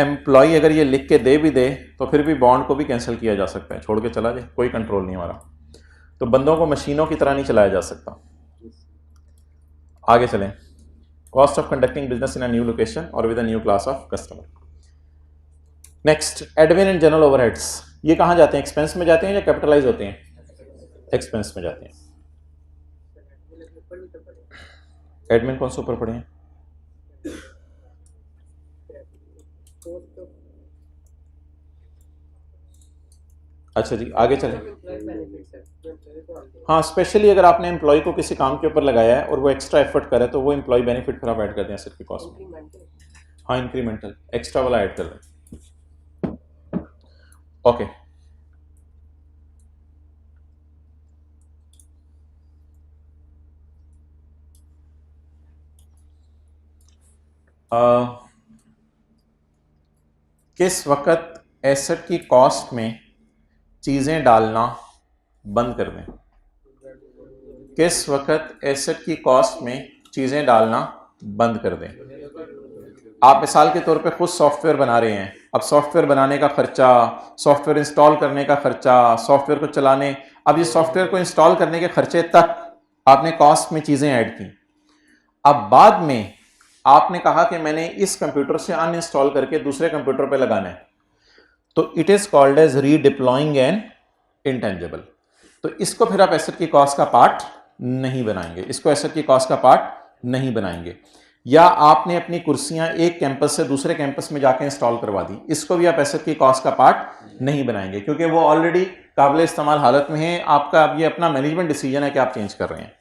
एम्प्लॉय अगर ये लिख के दे भी दे तो फिर भी बॉन्ड को भी कैंसिल किया जा सकता है, छोड़ के चला जाए, कोई कंट्रोल नहीं हमारा। तो बंदों को मशीनों की तरह नहीं चलाया जा सकता। आगे चलें, cost of conducting business in a new location और with a new class of customer. Next, admin and general overheads. ये कहाँ जाते हैं? एक्सपेंस में जाते हैं या कैपिटलाइज होते हैं? एक्सपेंस में जाते हैं। एडमिन कौन से ऊपर पढ़े हैं? अच्छा जी, आगे चलें। हाँ, स्पेशली अगर आपने एम्प्लॉय को किसी काम के ऊपर लगाया है और वो एक्स्ट्रा एफर्ट करे तो वो एम्प्लॉय बेनिफिट फिर आप ऐड कर दें एसेट की कॉस्ट में। हाँ, इंक्रीमेंटल एक्स्ट्रा वाला ऐड कर दें। ओके, किस वक्त एसेट की कॉस्ट में चीज़ें डालना बंद कर दें? किस वक्त एसेट की कॉस्ट में चीज़ें डालना बंद कर दें? आप मिसाल के तौर पे खुद सॉफ्टवेयर बना रहे हैं, अब सॉफ्टवेयर बनाने का खर्चा, सॉफ्टवेयर इंस्टॉल करने का खर्चा, सॉफ्टवेयर को चलाने, अब ये सॉफ्टवेयर को इंस्टॉल करने के खर्चे तक आपने कॉस्ट में चीज़ें ऐड की। अब बाद में आपने कहा कि मैंने इस कंप्यूटर से अनइंस्टॉल करके दूसरे कंप्यूटर पे लगाना है, तो it is called as redeploying an intangible. तो इसको फिर आप एसेट की कॉस्ट का पार्ट नहीं बनाएंगे, इसको एसेट की कॉस्ट का पार्ट नहीं बनाएंगे। या आपने अपनी कुर्सियां एक कैंपस से दूसरे कैंपस में जाके इंस्टॉल करवा दी, इसको भी आप एसेट की कॉस्ट का पार्ट नहीं बनाएंगे, क्योंकि वो ऑलरेडी काबिल इस्तेमाल हालत में है। आपका अब ये अपना मैनेजमेंट डिसीजन है कि आप चेंज कर रहे हैं।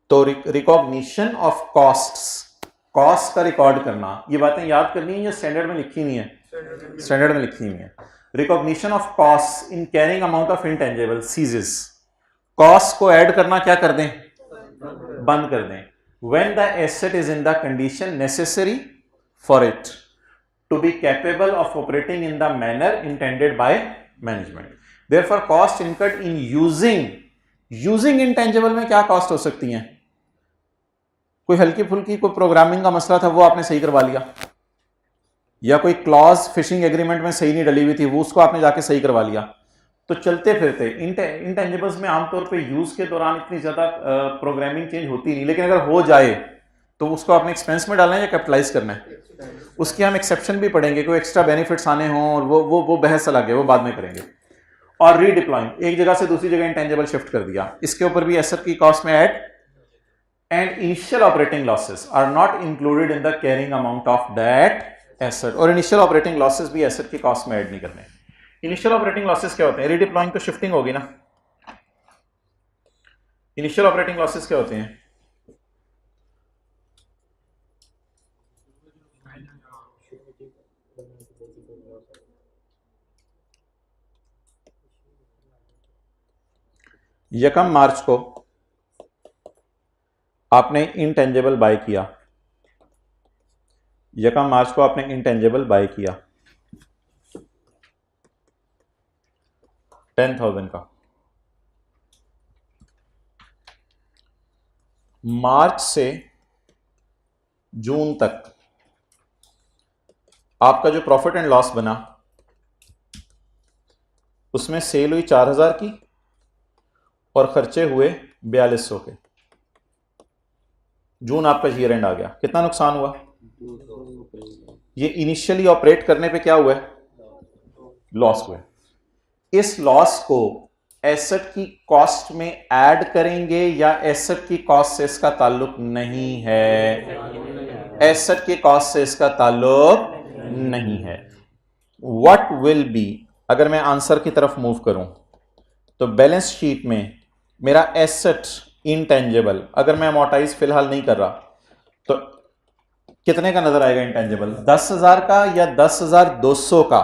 तो रिकॉग्निशन ऑफ कॉस्ट्स, कॉस्ट का रिकॉर्ड करना, ये बातें याद करनी है या स्टैंडर्ड में लिखी नहीं है? स्टैंडर्ड में लिखी हुई है। Recognition of cost in carrying amount of intangible ceases, cost को ऐड करना क्या कर दें? बंद कर दें। When the asset is in the condition necessary for it to be capable of operating in the manner intended by management. Therefore, cost incurred in using intangible में क्या कॉस्ट हो सकती हैं? कोई हल्की फुल्की कोई प्रोग्रामिंग का मसला था वो आपने सही करवा लिया, या कोई क्लॉज फिशिंग एग्रीमेंट में सही नहीं डली हुई थी वो उसको आपने जाके सही करवा लिया। तो चलते फिरते इंटेंजिबल्स में आमतौर पे यूज के दौरान इतनी ज्यादा प्रोग्रामिंग चेंज होती नहीं, लेकिन अगर हो जाए तो उसको आपने एक्सपेंस में डालना है या कैपिटलाइज करना है, उसके हम एक्सेप्शन भी पढ़ेंगे, कोई एक्स्ट्रा बेनिफिट्स आने हों और वो बहस अलग है, वो बाद में करेंगे। और रीडिप्लॉइंग, एक जगह से दूसरी जगह इंटेंजिबल शिफ्ट कर दिया, इसके ऊपर भी एसेट की कॉस्ट में add. And initial operating losses are not included in the carrying amount of that asset, और इनिशियल ऑपरेटिंग लॉसेस भी एसेट की कॉस्ट में ऐड नहीं करने। इनिशियल ऑपरेटिंग लॉसेस क्या होते हैं? रीडिप्लॉइंग तो शिफ्टिंग होगी ना। इनिशियल ऑपरेटिंग लॉसेस क्या होते हैं? यकम मार्च को आपने इंटेंजिबल बाय किया, यकम मार्च को आपने इंटेंजिबल बाय किया 10,000 का। मार्च से जून तक आपका जो प्रॉफिट एंड लॉस बना उसमें सेल हुई 4,000 की और खर्चे हुए 4,200 के। जून आपका ईयर एंड आ गया, कितना नुकसान हुआ? ये इनिशियली ऑपरेट करने पे क्या हुआ है? लॉस हुआ। इस लॉस को एसेट की कॉस्ट में ऐड करेंगे या एसेट की कॉस्ट से इसका ताल्लुक नहीं है? एसेट की कॉस्ट से इसका ताल्लुक नहीं है। व्हाट विल बी, अगर मैं आंसर की तरफ मूव करूं तो बैलेंस शीट में मेरा एसेट इंटेंजिबल, अगर मैं अमोर्टाइज फिलहाल नहीं कर रहा तो कितने का नजर आएगा इंटेंजिबल? 10,000 का या 10,200 का?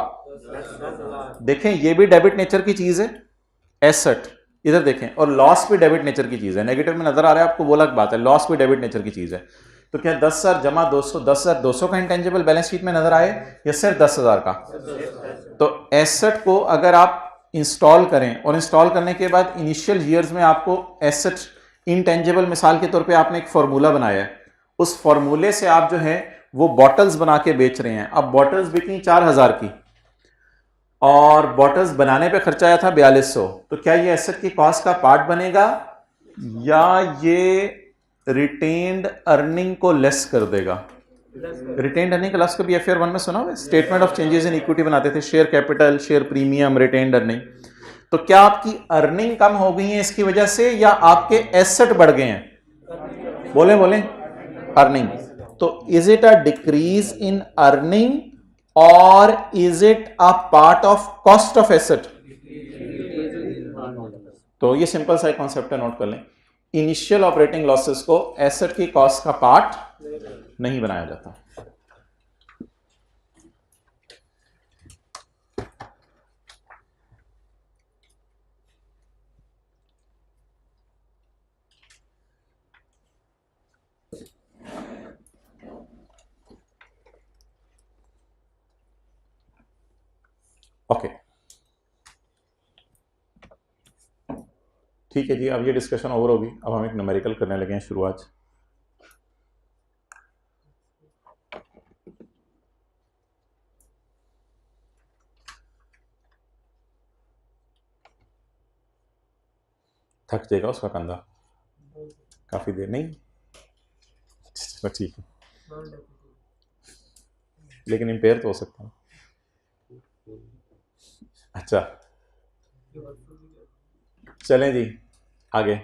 देखें ये भी डेबिट नेचर की चीज है एसेट, इधर देखें, और लॉस भी डेबिट नेचर की चीज है। नेगेटिव में नजर आ रहा है आपको, वो अलग बात है, लॉस भी डेबिट नेचर की चीज है। तो क्या 10,000 जमा 200, 10,200 का इंटेंजिबल बैलेंस शीट में नजर आए या सिर्फ 10,000 का? तो एसेट को अगर आप इंस्टॉल करें और इंस्टॉल करने के बाद इनिशियल ईयर्स में आपको एसेट इंटेंजिबल, मिसाल के तौर पे आपने एक फॉर्मूला बनाया है, उस फॉर्मूले से आप जो है वो बॉटल्स बना के बेच रहे हैं। अब बॉटल्स बिकी 4,000 की और बॉटल्स बनाने पे खर्चा आया था 4,200, तो क्या ये एसेट की कॉस्ट का पार्ट बनेगा या ये रिटेन्ड अर्निंग को लेस कर देगा? रिटेन्ड अर्निंग का लफ्ज कभी FR 1 में सुना हुआ? Statement of changes in equity बनाते थे, share capital, share premium, retained earning. तो क्या आपकी अर्निंग कम हो गई है इसकी वजह से या आपके एसेट बढ़ गए हैं? बोले बोले अर्निंग। तो is it a decrease in earning और is it a part of cost of asset? तो ये सिंपल सा कॉन्सेप्ट है, नोट कर लें। इनिशियल ऑपरेटिंग लॉसेस को एसेट की कॉस्ट का पार्ट नहीं बनाया जाता। ओके ठीक है जी, अब ये डिस्कशन ओवर होगी। अब हम एक न्यूमेरिकल करने लगे हैं शुरुआत। थक जाएगा उसका कंधा, काफी देर नहीं, चलो ठीक है, लेकिन इम्पेयर तो हो सकता है। अच्छा चलें जी आगे।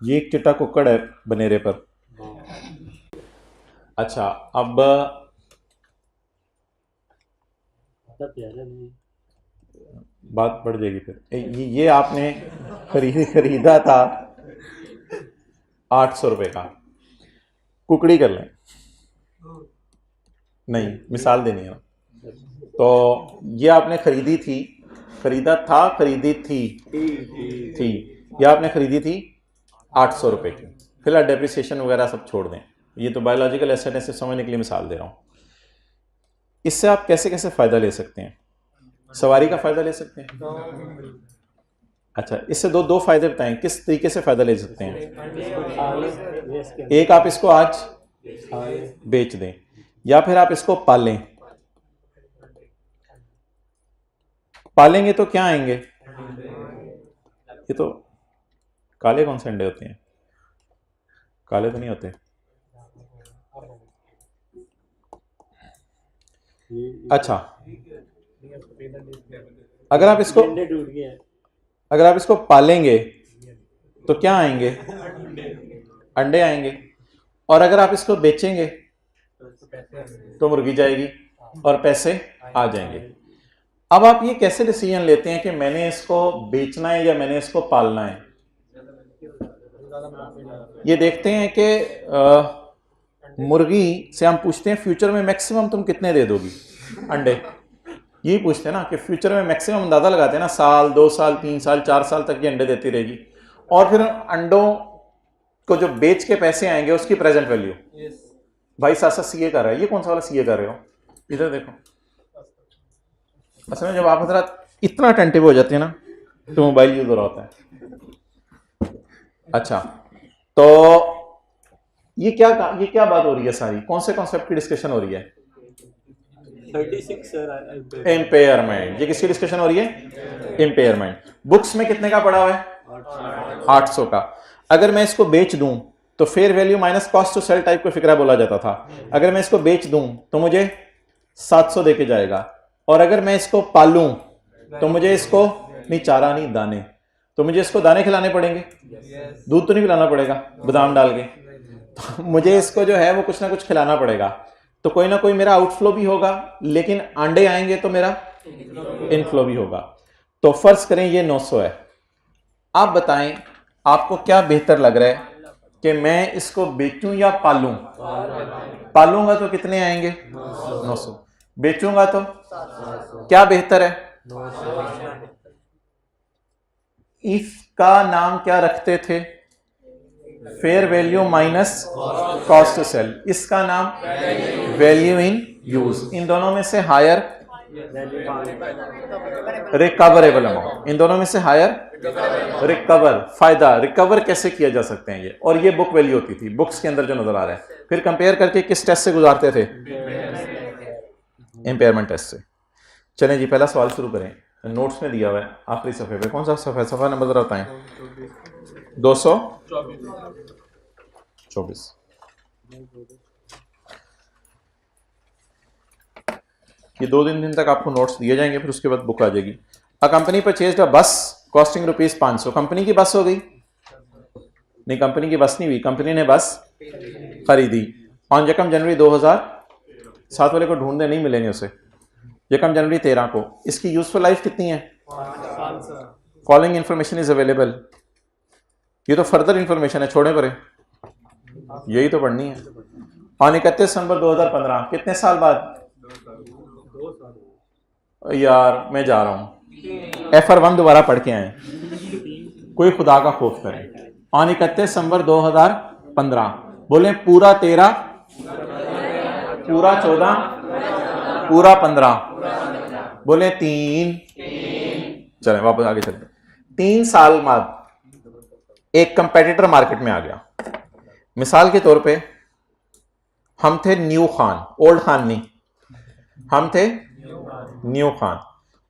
ये एक चिट्टा कुक्कड़ है बनेरे पर। अच्छा अब आता प्यारा नहीं। बात बढ़ जाएगी फिर। ये आपने खरीदा था 800 रुपये का, कुकड़ी कर लें, नहीं मिसाल देनी है ना। तो ये आपने खरीदी थी, खरीदा था, खरीदी थी ये आपने खरीदी थी 800 रुपये की। फिलहाल डेप्रिसिएशन वगैरह सब छोड़ दें, ये तो बायोलॉजिकल एसेट है, समझने के लिए मिसाल दे रहा हूँ। इससे आप कैसे कैसे फ़ायदा ले सकते हैं? सवारी का फ़ायदा ले सकते हैं। अच्छा, इससे दो फ़ायदे बताएं, किस तरीके से फ़ायदा ले सकते हैं? एक, आप इसको आज बेच दें, या फिर आप इसको पालें। पालेंगे तो क्या आएंगे? ये तो काले कौन से अंडे होते हैं? काले तो नहीं होते। अच्छा, अगर आप इसको पालेंगे तो क्या आएंगे? अंडे आएंगे। और अगर आप इसको बेचेंगे तो मुर्गी जाएगी और पैसे आ जाएंगे। अब आप ये कैसे डिसीजन लेते हैं कि मैंने इसको बेचना है या मैंने इसको पालना है? ये देखते हैं कि मुर्गी से हम पूछते हैं फ्यूचर में मैक्सिमम तुम कितने दे दोगी अंडे, यही पूछते हैं ना, कि फ्यूचर में मैक्सिमम अंदाजा लगाते हैं ना, साल, 2 साल, 3 साल, 4 साल तक ये अंडे देती रहेगी। और फिर अंडों को जो बेच के पैसे आएंगे उसकी प्रेजेंट वैल्यू। भाई सासा सीए कर रहा है, ये कौन सा वाला सीए कर रहे हो? इधर देखो। असल में जब आप हजरा इतना अटेंटिव हो जाते हैं ना तो मोबाइल यूज हो रहा होता है। अच्छा, तो ये क्या बात हो रही है सारी? कौन से कॉन्सेप्ट की डिस्कशन हो रही है? 36 सर। इम्पेयरमेंट। ये किसकी डिस्कशन हो रही है? इम्पेयरमेंट। बुक्स में कितने का पड़ा हुआ है? 800 का। अगर मैं इसको बेच दूं तो fair value minus cost to sell type को फिक्रा बोला जाता था। अगर मैं इसको बेच दूं तो मुझे 700 देके जाएगा, और अगर मैं इसको पालूं तो मुझे इसको नहीं चारा नहीं दाने, तो मुझे इसको दाने खिलाने पड़ेंगे, दूध तो नहीं पिलाना पड़ेगा बादाम डाल के, तो मुझे इसको जो है वो कुछ ना कुछ खिलाना पड़ेगा। तो कोई ना कोई मेरा आउटफ्लो भी होगा, लेकिन अंडे आएंगे तो मेरा इनफ्लो भी होगा। तो फर्ज करें ये 900 है। आप बताएं आपको क्या बेहतर लग रहा है कि मैं इसको बेचूं या पालूं? पालूंगा तो कितने आएंगे? 900। बेचूंगा तो क्या बेहतर है? इसका नाम क्या रखते थे? Fair value minus cost to sell. इसका नाम वैल्यू इन यूज। इन दोनों में से हायर रिकवरेबल अमाउंट। इन दोनों में से हायर रिकवर, फायदा रिकवर कैसे किया जा सकते हैं ये, और ये बुक वैल्यू होती थी, बुक्स के अंदर जो नजर आ रहा है। फिर कंपेयर करके किस टेस्ट से गुजारते थे? इम्पेयरमेंट टेस्ट से। चलें जी, पहला सवाल शुरू करें। नोट्स में दिया हुआ है आखिरी सफ़े पे। कौन सा सफ़ा? सफ़ा नंबर जरा बताएं। 224। ये 2 दिन तक आपको नोट्स दिए जाएंगे, फिर उसके बाद बुक आ जाएगी। अ कंपनी परचेज्ड अ बस कॉस्टिंग ₹500। कंपनी की बस हो गई? नहीं, कंपनी की बस नहीं हुई, कंपनी ने बस खरीदी। ऑन यकम जनवरी 2007 वाले को ढूंढने नहीं मिलेंगे उसे। यकम जनवरी 13 को। इसकी यूजफुल लाइफ कितनी है? Following information is available. ये तो फर्दर इंफॉर्मेशन है, छोड़े परे, यही तो पढ़नी है। ऑन 31 दिसंबर 2015, कितने साल बाद? यार मैं जा रहा हूं, FR1 दोबारा पढ़ के आए, कोई खुदा का खौफ करें। ऑन 31 दिसंबर 2015, बोले पूरा 13, पूरा 14, पूरा 15, बोले 3। चलें वापस आगे चलते। 3 साल बाद एक कंपेटिटर मार्केट में आ गया। मिसाल के तौर पे हम थे न्यू खान, ओल्ड खान नहीं, हम थे न्यू खान,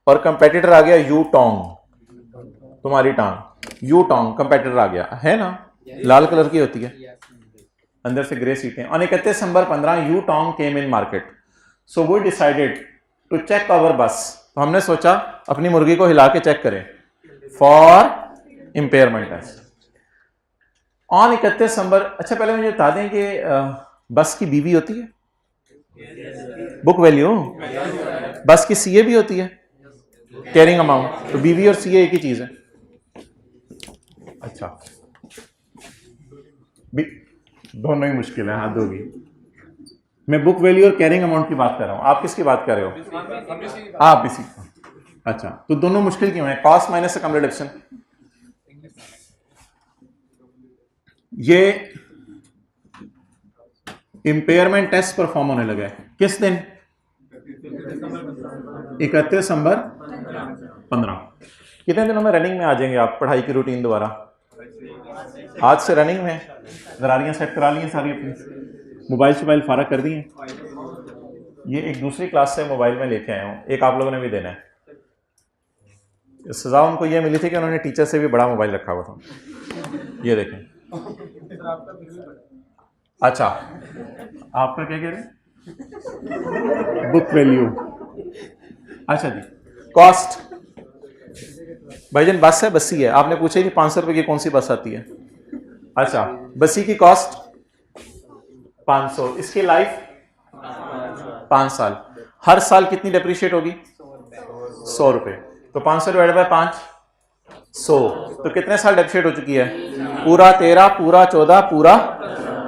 और कंपेटिटर आ गया यू टोंग, तुम्हारी टांग। यू टोंग कंपेटिटर आ गया है ना, लाल कलर की होती है, अंदर से ग्रे सीटें। On 31 December 15 Yutong came in market, so we decided to check our bus. तो हमने सोचा अपनी मुर्गी को हिला के चेक करें फॉर इंपेयरमेंट टेस्ट। ऑन 31 दिसंबर, अच्छा पहले मुझे बता दें कि बस की बीवी होती है बुक वैल्यू। बस की सीए भी होती है कैरिंग अमाउंट, तो बीवी और सीए एक ही चीज है। अच्छा दोनों ही मुश्किल है, हाँ दो भी। मैं बुक वैल्यू और कैरिंग अमाउंट की बात कर रहा हूं, आप किसकी बात कर रहे हो? आप इसी। अच्छा तो दोनों मुश्किल क्यों है? कॉस्ट माइनस से कम रिडक्शन। ये इंपेयरमेंट टेस्ट परफॉर्म होने लगा है किस दिन? 31 दिसंबर 15। कितने दिनों में रनिंग में आ जाएंगे आप पढ़ाई की रूटीन दोबारा? आज से रनिंग में गरारियां सेट करा ली हैं सारी अपनी, मोबाइल शोबाइल फारग कर दिए। ये एक दूसरी क्लास से मोबाइल में लेके आया हूँ, एक आप लोगों ने भी देना है। सजा उनको ये मिली थी कि उन्होंने टीचर से भी बड़ा मोबाइल रखा हुआ था। ये देखें। अच्छा आपका क्या कह रहे हैं? Book value. अच्छा जी कॉस्ट। भाईजान बस है, बसी है, आपने पूछा कि 500 रुपए की कौन सी बस आती है? अच्छा बसी की कॉस्ट 500, इसकी लाइफ 5 साल। हर साल कितनी डेप्रिशिएट होगी? 100 रुपए। तो 500 डिवाइड बाय 5 100, तो कितने साल डेप्रिशिएट हो चुकी है? पूरा 13, पूरा 14, पूरा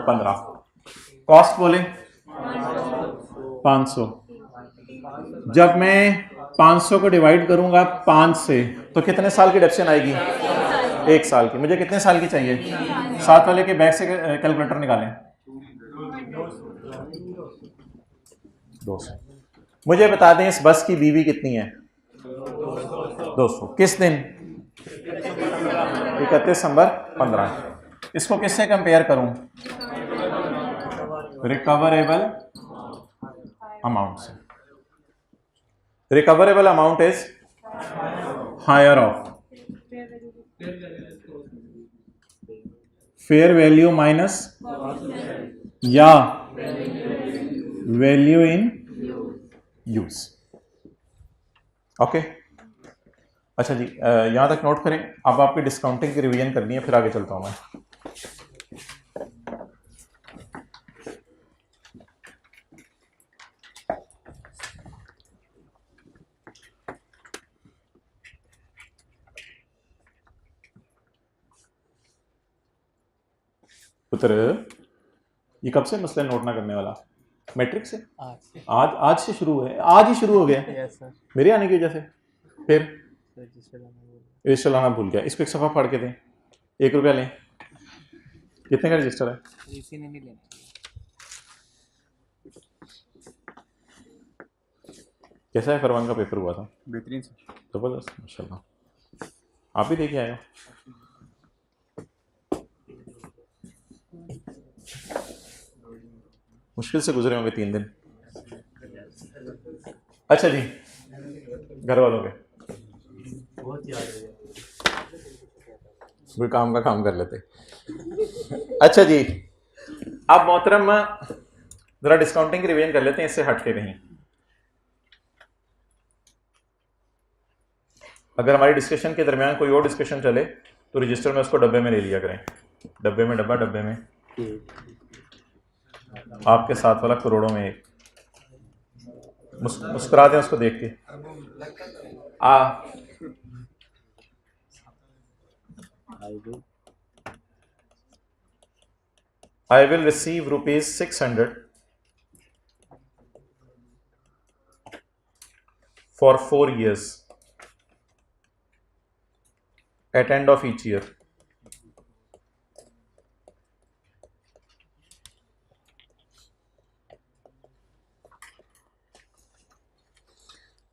15। कॉस्ट बोले 500। जब मैं 500 को डिवाइड करूंगा 5 से तो कितने साल की डेप्शन आएगी? 1 साल की। मुझे कितने साल की चाहिए? साथ वाले के बैग से कैलकुलेटर निकालें। 200। मुझे बता दें इस बस की बीवी कितनी है? 200। किस दिन? 31 दिसंबर 15। इसको किससे कंपेयर करूं? रिकवरेबल अमाउंट से। Recoverable amount is higher of fair value minus या वैल्यू इन यूज। ओके अच्छा जी यहां तक नोट करें। अब आपकी डिस्काउंटिंग की रिवीजन करनी है, फिर आगे चलता हूं मैं। पुत्र ये कब से मसला नोट ना करने वाला? मैट्रिक से? आज से शुरू है, आज ही शुरू हो गया। Yes sir. मेरे आने की वजह से फिर रजिस्टर लाना भूल गया। इसको एक सफ़ा फाड़ के दें, 1 रुपया लें। कितने का रजिस्टर है? इसी ने नहीं लेना। कैसा है फरमान का पेपर हुआ था? बेहतरीन सर। जबरदस्त माशाल्लाह। आप भी देखे आए हो? मुश्किल से गुजरे होंगे 3 दिन। अच्छा जी घर वालों के कोई काम का काम कर लेते। अच्छा जी अब मोहतरम जरा डिस्काउंटिंग की रिवीजन कर लेते हैं, इससे हट के कहीं। अगर हमारी डिस्कशन के दरमियान कोई और डिस्कशन चले तो रजिस्टर में उसको डब्बे में ले लिया करें। डब्बे में डब्बा, डब्बे में आपके साथ वाला करोड़ों में एक। मुस्कुरा दें उसको देख के। I will receive rupees 600 for 4 years at end of each year.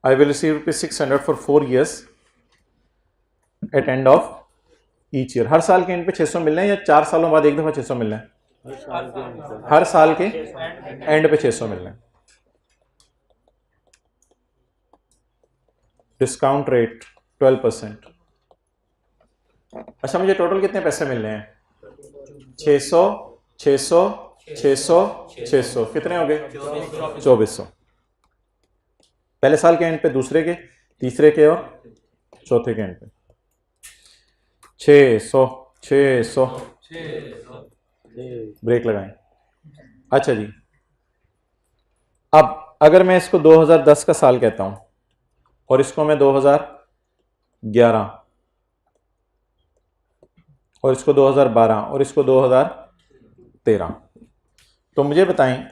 I will receive rupees 600 for 4 years at end of each year. हर साल के एंड पे 600 मिलना है या 4 सालों बाद एक दफा 600 मिलना है? हर साल के एंड पे 600 मिलना है। Discount rate 12%। अच्छा मुझे टोटल कितने पैसे मिलने हैं? 600 600 600 600 कितने हो गए? 2400। पहले साल के एंड पे, दूसरे के, तीसरे के और चौथे के एंड पे 600 600। ब्रेक लगाएं। अच्छा जी अब अगर मैं इसको 2010 का साल कहता हूं और इसको मैं 2011 और इसको 2012 और इसको 2013, तो मुझे बताएं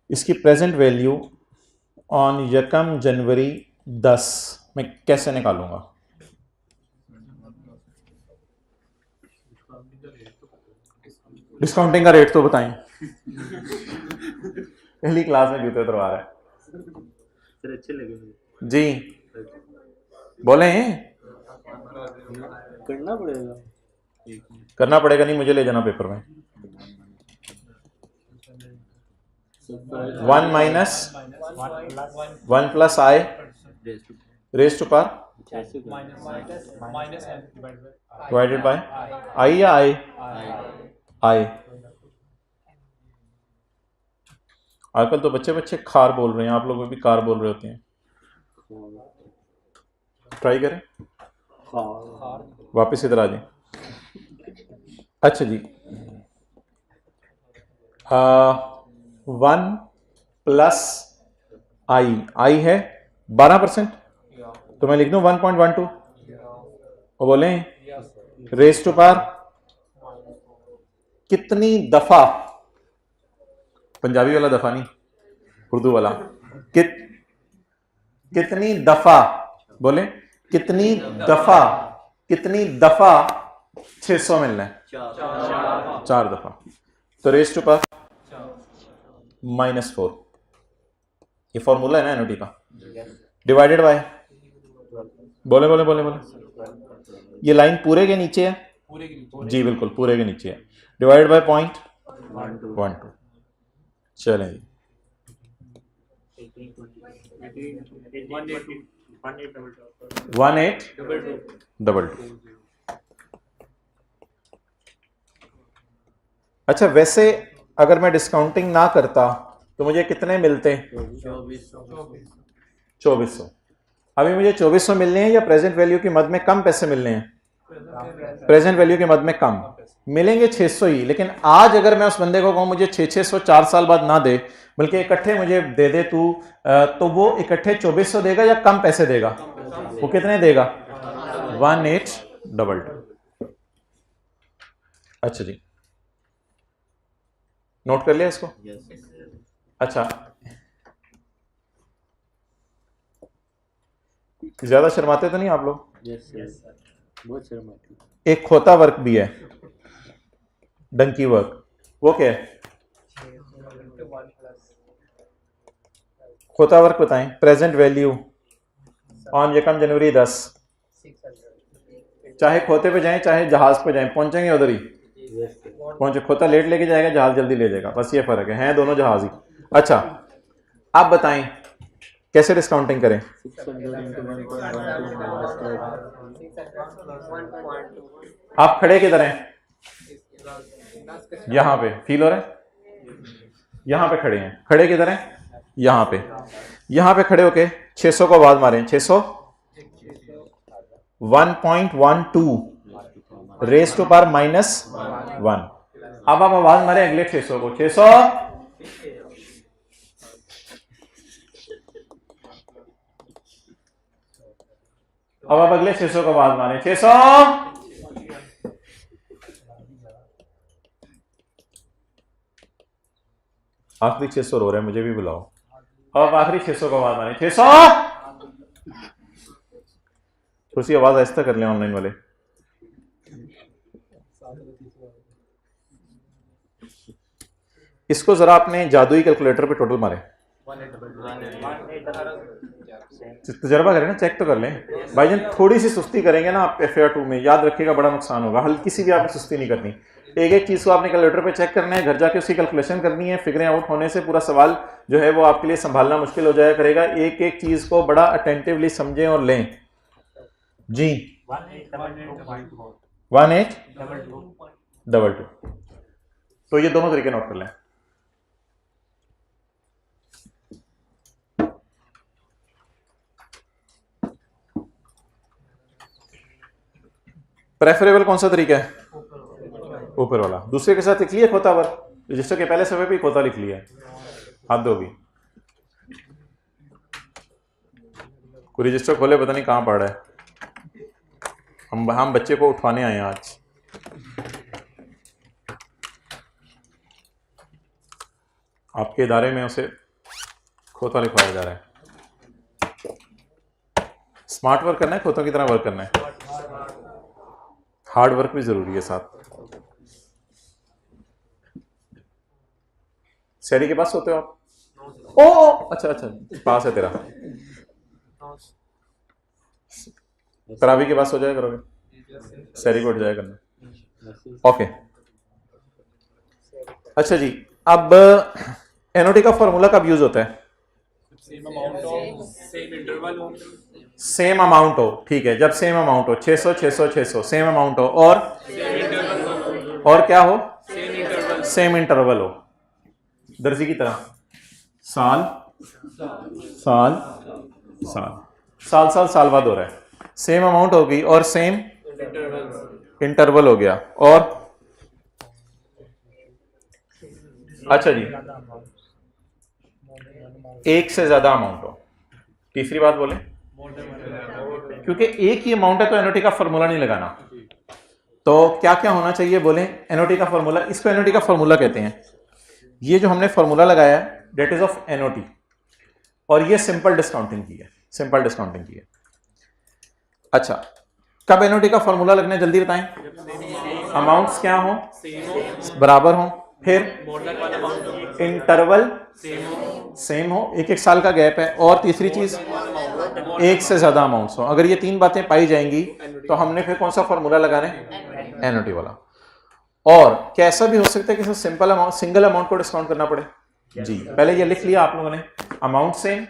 इसकी प्रेजेंट वैल्यू ऑन 1 जनवरी 10 मैं कैसे निकालूंगा? डिस्काउंटिंग का रेट तो बताएं। पहली क्लास में जूते उतरवा रहा है सर, अच्छे लगे जी, बोले करना पड़ेगा। करना पड़ेगा नहीं, मुझे ले जाना पेपर में। 1 minus 1 plus i raise to power divided by i या आई आई। आजकल तो बच्चे बच्चे खार बोल रहे हैं, आप लोग भी कार बोल रहे होते हैं। ट्राई करें, वापस इधर आ जाए। अच्छा जी, 1 प्लस आई है 12%, तो मैं लिख दूं 1.12 और बोले रेज टू पार कितनी दफा, पंजाबी वाला दफा नहीं, उर्दू वाला, कितनी दफा, बोले कितनी दफा 600 मिलना है? 4 दफा। तो रेज टू पार -4, ये फॉर्मूला है ना एनओटी का, डिवाइडेड बाय, बोले बोले बोले बोले, ये लाइन पूरे के नीचे है? जी बिल्कुल पूरे के नीचे है, डिवाइडेड बाय 0.12। चलें जी, 1822। अच्छा, वैसे अगर मैं डिस्काउंटिंग ना करता तो मुझे कितने मिलते? 2400। अभी मुझे 2400 मिलने हैं या प्रेजेंट वैल्यू की मद में कम पैसे मिलने हैं? प्रेजेंट वैल्यू की मद में कम मिलेंगे, 600 ही। लेकिन आज अगर मैं उस बंदे को कहूं मुझे 600 4 साल बाद ना दे, बल्कि इकट्ठे मुझे दे दे तू, तो वो इकट्ठे 2400 देगा या कम पैसे देगा? वो कितने देगा? 1822। अच्छा जी, नोट कर लिया इसको? अच्छा, ज्यादा शर्माते तो नहीं आप लोग? बहुत शर्माते। एक खोता वर्क भी है, डंकी वर्क, वो क्या है? खोता वर्क बताएं, प्रेजेंट वैल्यू ऑन 1 जनवरी 10। चाहे खोते पे जाएं चाहे जहाज पे जाएं, पहुंचेंगे उधर ही पहुंचे। खोता लेट लेके जाएगा, जहाज जल्दी ले जाएगा, बस ये फर्क है दोनों जहाज ही। अच्छा, आप बताएं कैसे डिस्काउंटिंग करें? आप खड़े किधर हैं? यहां पे, फील हो रहा है? यहां पे खड़े हैं, खड़े किधर हैं? यहां पे। यहां पे खड़े होके 600 को आवाज मारें, 600 1.12 रेज टू पावर -1। अब आप आवाज मारे अगले 600 को, 600। अब आप अगले 600 को आवाज मारे, 600। आखिरी 600 रो रहे हैं, मुझे भी बुलाओ। अब आप आखिरी 600 को आवाज मारे, 600। थोड़ी सी आवाज आहिस्ता कर लें ऑनलाइन वाले। इसको जरा अपने जादुई कैलकुलेटर पे टोटल मारे, तजर्बा करें ना, चेक तो कर लें भाईजान। थोड़ी सी सुस्ती करेंगे ना आप FAR 2 में, याद रखिएगा बड़ा नुकसान होगा। हल्की सी भी आपने सुस्ती नहीं करनी, एक एक चीज को आपने कैलकुलेटर पे चेक करना है, घर जाके उसकी कैलकुलेशन करनी है। फिगरें आउट होने से पूरा सवाल जो है वो आपके लिए संभालना मुश्किल हो जाया करेगा। एक एक चीज को बड़ा अटेंटिवली समझें और लें जी। 1822। तो ये दोनों तरीके नोट कर लें। प्रेफरेबल कौन सा तरीका है? ऊपर वाला। दूसरे के साथ लिख लिया खोता वर्क, रजिस्टर के पहले सफ़े पे ही खोता लिख लिया है, हाथ दो भी। कोई रजिस्टर खोले पता नहीं कहाँ पड़ रहा है। हम बच्चे को उठवाने आए हैं आज। आपके इदारे में उसे खोता लिखवाया जा रहा है। स्मार्ट वर्क करना है, खोतों की तरह वर्क करना है। हार्ड वर्क भी जरूरी है साथ। सैरी के पास सोते हो आप? ओ अच्छा अच्छा, पास है तेरा। तरावी के पास सो जाया करोगे, सैरी को उठ जाया करना। ओके अच्छा जी, अब एनओटी का फॉर्मूला कब यूज होता है? सेम अमाउंट हो, ठीक है, जब सेम अमाउंट हो, 600 600 600 सेम अमाउंट हो, और क्या हो? सेम इंटरवल हो। दर्जी की तरह साल साल साल साल साल साल बाद हो रहा है। सेम अमाउंट होगी और सेम इंटरवल हो गया। और अच्छा जी, एक से ज्यादा अमाउंट हो। तीसरी बात बोले, क्योंकि एक ही अमाउंट है तो एनओटी का फॉर्मूला नहीं लगाना। तो क्या क्या होना चाहिए बोले एनओटी का फॉर्मूला? इसको एनओटी का फॉर्मूला कहते हैं। ये जो हमने फॉर्मूला लगाया है डेट इज ऑफ एनओटी, और ये सिंपल डिस्काउंटिंग की है, सिंपल डिस्काउंटिंग की है। अच्छा, कब एनओटी का फॉर्मूला लगना है जल्दी बताएं? अमाउंट्स क्या हो? बराबर हो, फिर इंटरवल सेम हो, एक एक साल का गैप है, और तीसरी चीज एक से ज्यादा अमाउंट्स हो। अगर ये तीन बातें पाई जाएंगी तो हमने फिर कौन सा फॉर्मूला लगाना है? एनओटी वाला। और कैसा भी हो सकता है कि सिंपल अमाउंट, सिंगल अमाउंट को डिस्काउंट करना पड़े जी। पहले ये लिख लिया आप लोगों ने, अमाउंट सेम,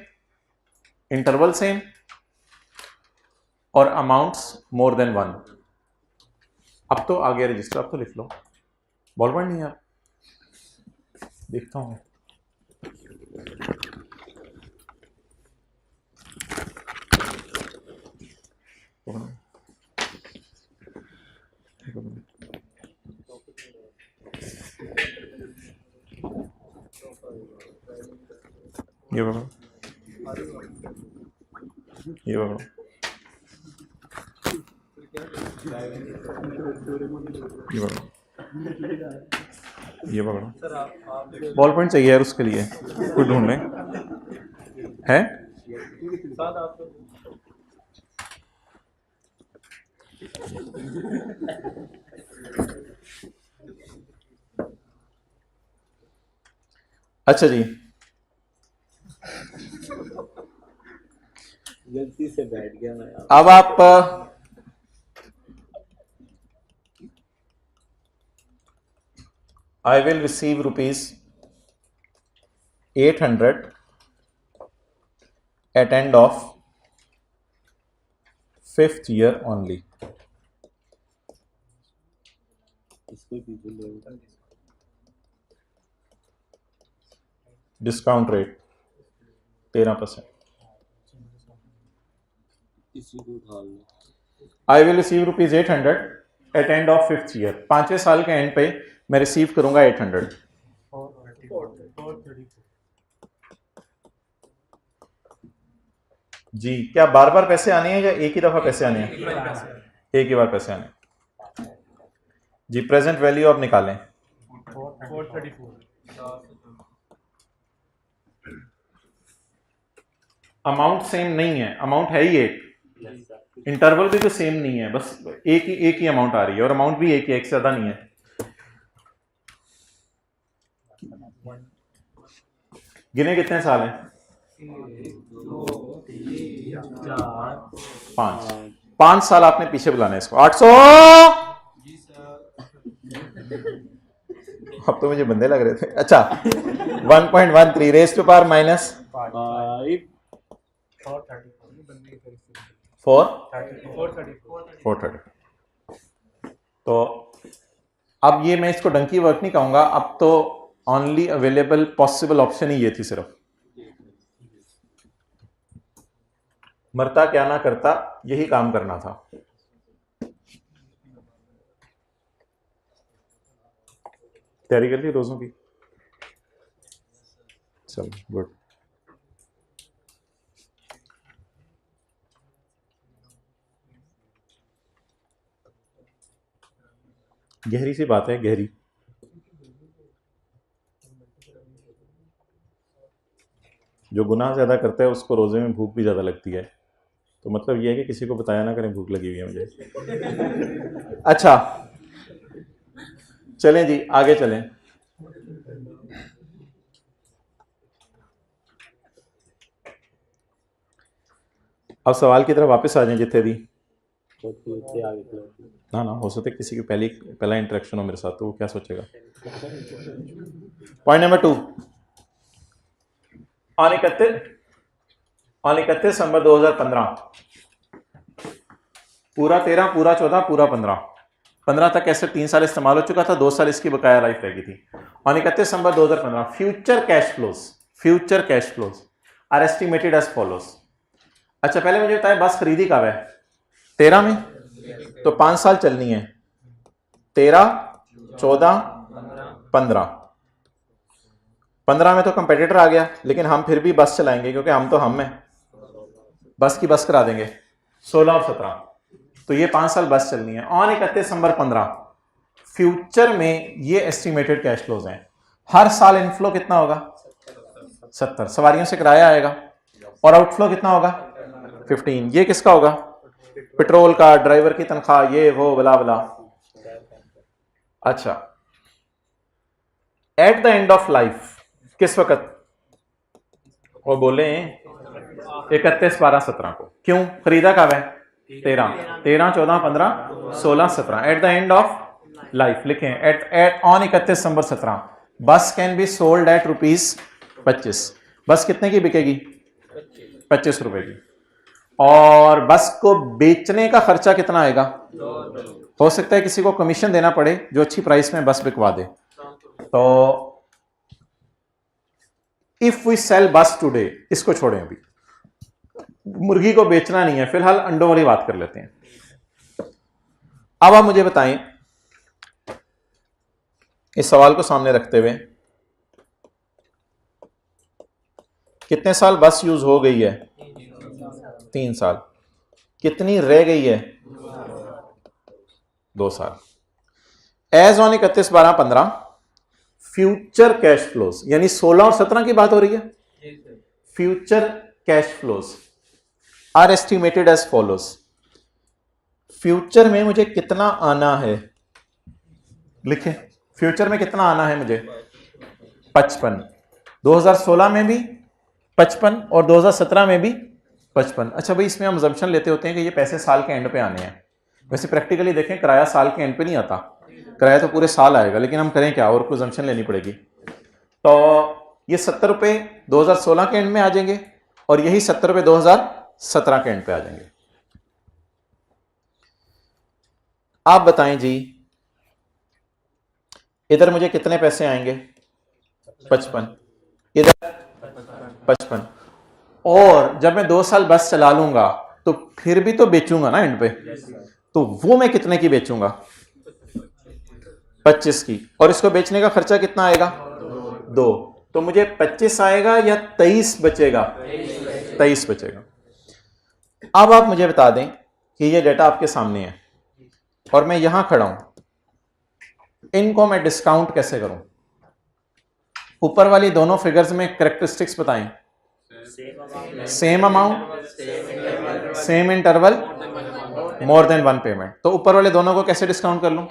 इंटरवल सेम, और अमाउंट्स मोर देन वन। अब तो आ गया रजिस्टर, अब तो लिख लो। बॉल पॉइंट नहीं यार, देखता हूं। ये पकड़ो, ये पकड़ो, ये पकड़ो, ये पकड़ो। बॉल पॉइंट चाहिए यार, उसके लिए कोई ढूंढ लें। है अच्छा जी, गलती से बैठ गया मैं। अब आप I will receive ₹800 at end of 5th year only. Discount rate 13%. I will receive ₹800 at end of 5th year. 5वें साल के एंड पे मैं रिसीव करूंगा 800। जी, क्या बार बार पैसे आने हैं या एक ही दफा पैसे आने हैं? एक ही बार पैसे आने हैं जी। प्रेजेंट वैल्यू आप निकालें। 434। अमाउंट सेम नहीं है, अमाउंट है ही एक, इंटरवल भी तो सेम नहीं है, बस एक ही अमाउंट आ रही है, और अमाउंट भी एक ही, एक से ज्यादा नहीं है। गिने कितने साल हैं? 5 साल आपने पीछे बुलाना है इसको। 800। अब तो मुझे बंदे लग रहे थे। अच्छा, 1.13 रेज़ टू पावर माइनस 430। तो अब ये मैं इसको डंकी वर्क नहीं कहूंगा, अब तो ओनली अवेलेबल पॉसिबल ऑप्शन ही ये थी सिर्फ। मरता क्या ना करता, यही काम करना था। तैयारी कर ली रोजों की? चलो गुड। गहरी सी बात है, गहरी। जो गुनाह ज़्यादा करता है उसको रोज़े में भूख भी ज़्यादा लगती है। तो मतलब ये है कि किसी को बताया ना करें भूख लगी हुई है मुझे। अच्छा चलें जी, आगे चलें। अब सवाल की तरफ वापस आ जाएं जितने दी। ना ना हो सकता है किसी की पहला इंटरेक्शन हो मेरे साथ, तो वो क्या सोचेगा। पॉइंट नंबर 2, ऑन 31 दिसंबर 2015, पूरा 13, पूरा 14, पूरा 15 तक कैसे 3 साल इस्तेमाल हो चुका था, 2 साल इसकी बकाया लाइफ रह गई थी। On 31 December 2015 future cash flows are estimated as follows. अच्छा पहले मुझे बताएं बस खरीदी कब है? 13 में, तो 5 साल चलनी है। 13, 14, 15 में तो कंपेटिटर आ गया, लेकिन हम फिर भी बस चलाएंगे क्योंकि हम हैं, बस की बस करा देंगे। 16 और 17, तो ये 5 साल बस चलनी है। ऑन 31 दिसंबर 15 फ्यूचर में ये एस्टिमेटेड कैश फ्लोज हैं। हर साल इनफ्लो कितना होगा? 70, सवारियों से किराया आएगा। और आउटफ्लो कितना होगा? 15। ये किसका होगा? पेट्रोल का, ड्राइवर की तनख्वाह, ये वो बला बला। अच्छा at the end of life किस वक्त? वो बोले 31/12/17 को। क्यों? खरीदा कब है? 13, 14, 15, 16, 17। At the end of life लिखें एट ऑन 31 दिसंबर 17 बस कैन बी सोल्ड एट ₹25। बस कितने की बिकेगी? 25 रुपए की। और बस को बेचने का खर्चा कितना आएगा? हो सकता है किसी को कमीशन देना पड़े जो अच्छी प्राइस में बस बिकवा दे। तो if we sell bus today, इसको छोड़ें, अभी मुर्गी को बेचना नहीं है, फिलहाल अंडों वाली बात कर लेते हैं। अब आप मुझे बताएं इस सवाल को सामने रखते हुए कितने साल बस यूज हो गई है? 3 साल। कितनी रह गई है? 2 साल। As on 31/12/15 future cash flows, यानी 16 और 17 की बात हो रही है। Future cash flows are estimated as follows. फ्यूचर में मुझे कितना आना है? लिखें फ्यूचर में कितना आना है मुझे? 55। 2016 में भी 55 और 2017 में भी 55। अच्छा भाई इसमें हम अजम्पशन लेते होते हैं कि ये पैसे साल के एंड पे आने हैं। वैसे प्रैक्टिकली देखें किराया साल के एंड पे नहीं आता, किराया तो पूरे साल आएगा, लेकिन हम करें क्या, और कोई अजम्पशन लेनी पड़ेगी। तो ये 70 रुपये 2016 के एंड में आ जाएंगे और यही 70 रुपये 2017 के एंड पे आ जाएंगे। आप बताएं जी इधर मुझे कितने पैसे आएंगे? 55, इधर 55। और जब मैं 2 साल बस चला लूंगा तो फिर भी तो बेचूंगा ना एंड पे, तो वो मैं कितने की बेचूंगा? 25 की। और इसको बेचने का खर्चा कितना आएगा? 2। तो मुझे 25 आएगा या 23 बचेगा? 23 बचेगा। अब आप मुझे बता दें कि ये डेटा आपके सामने है और मैं यहां खड़ा हूं, इनको मैं डिस्काउंट कैसे करूं? ऊपर वाली दोनों फिगर्स में कैरेक्टरिस्टिक्स बताएं। Same amount, same interval, more than 1 payment. तो ऊपर वाले दोनों को कैसे डिस्काउंट कर लूं?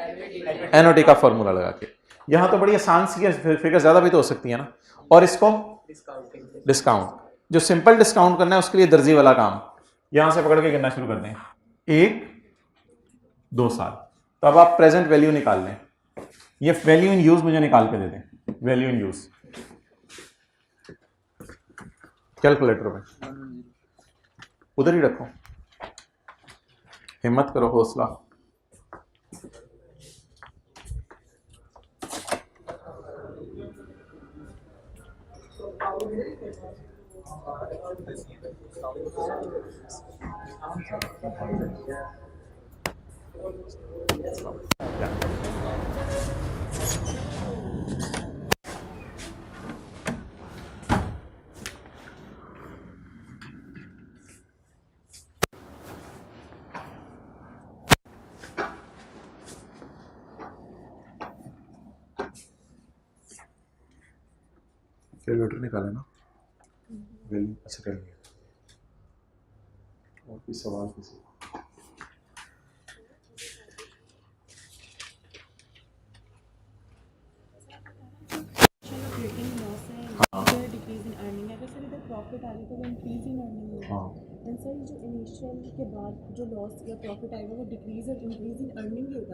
एनओटी का फॉर्मूला लगा के। यहां तो बड़ी आसान सी फिगर, ज्यादा भी तो हो सकती है ना। और इसको डिस्काउंट, जो सिंपल डिस्काउंट करना है उसके लिए दर्जी वाला काम, यहां से पकड़ के गिनना शुरू कर दें, 1, 2 साल। तो अब आप प्रेजेंट वैल्यू निकाल लें। ये वैल्यू इन यूज मुझे निकाल के दे दें, वैल्यू इन यूज कैलकुलेटर में, उधर ही रखो, हिम्मत करो, हौसला। कैलकुलेटर निकाला ना वैल्यू? अच्छा कर लिया। और कोई सवाल किसी? हाँ हाँ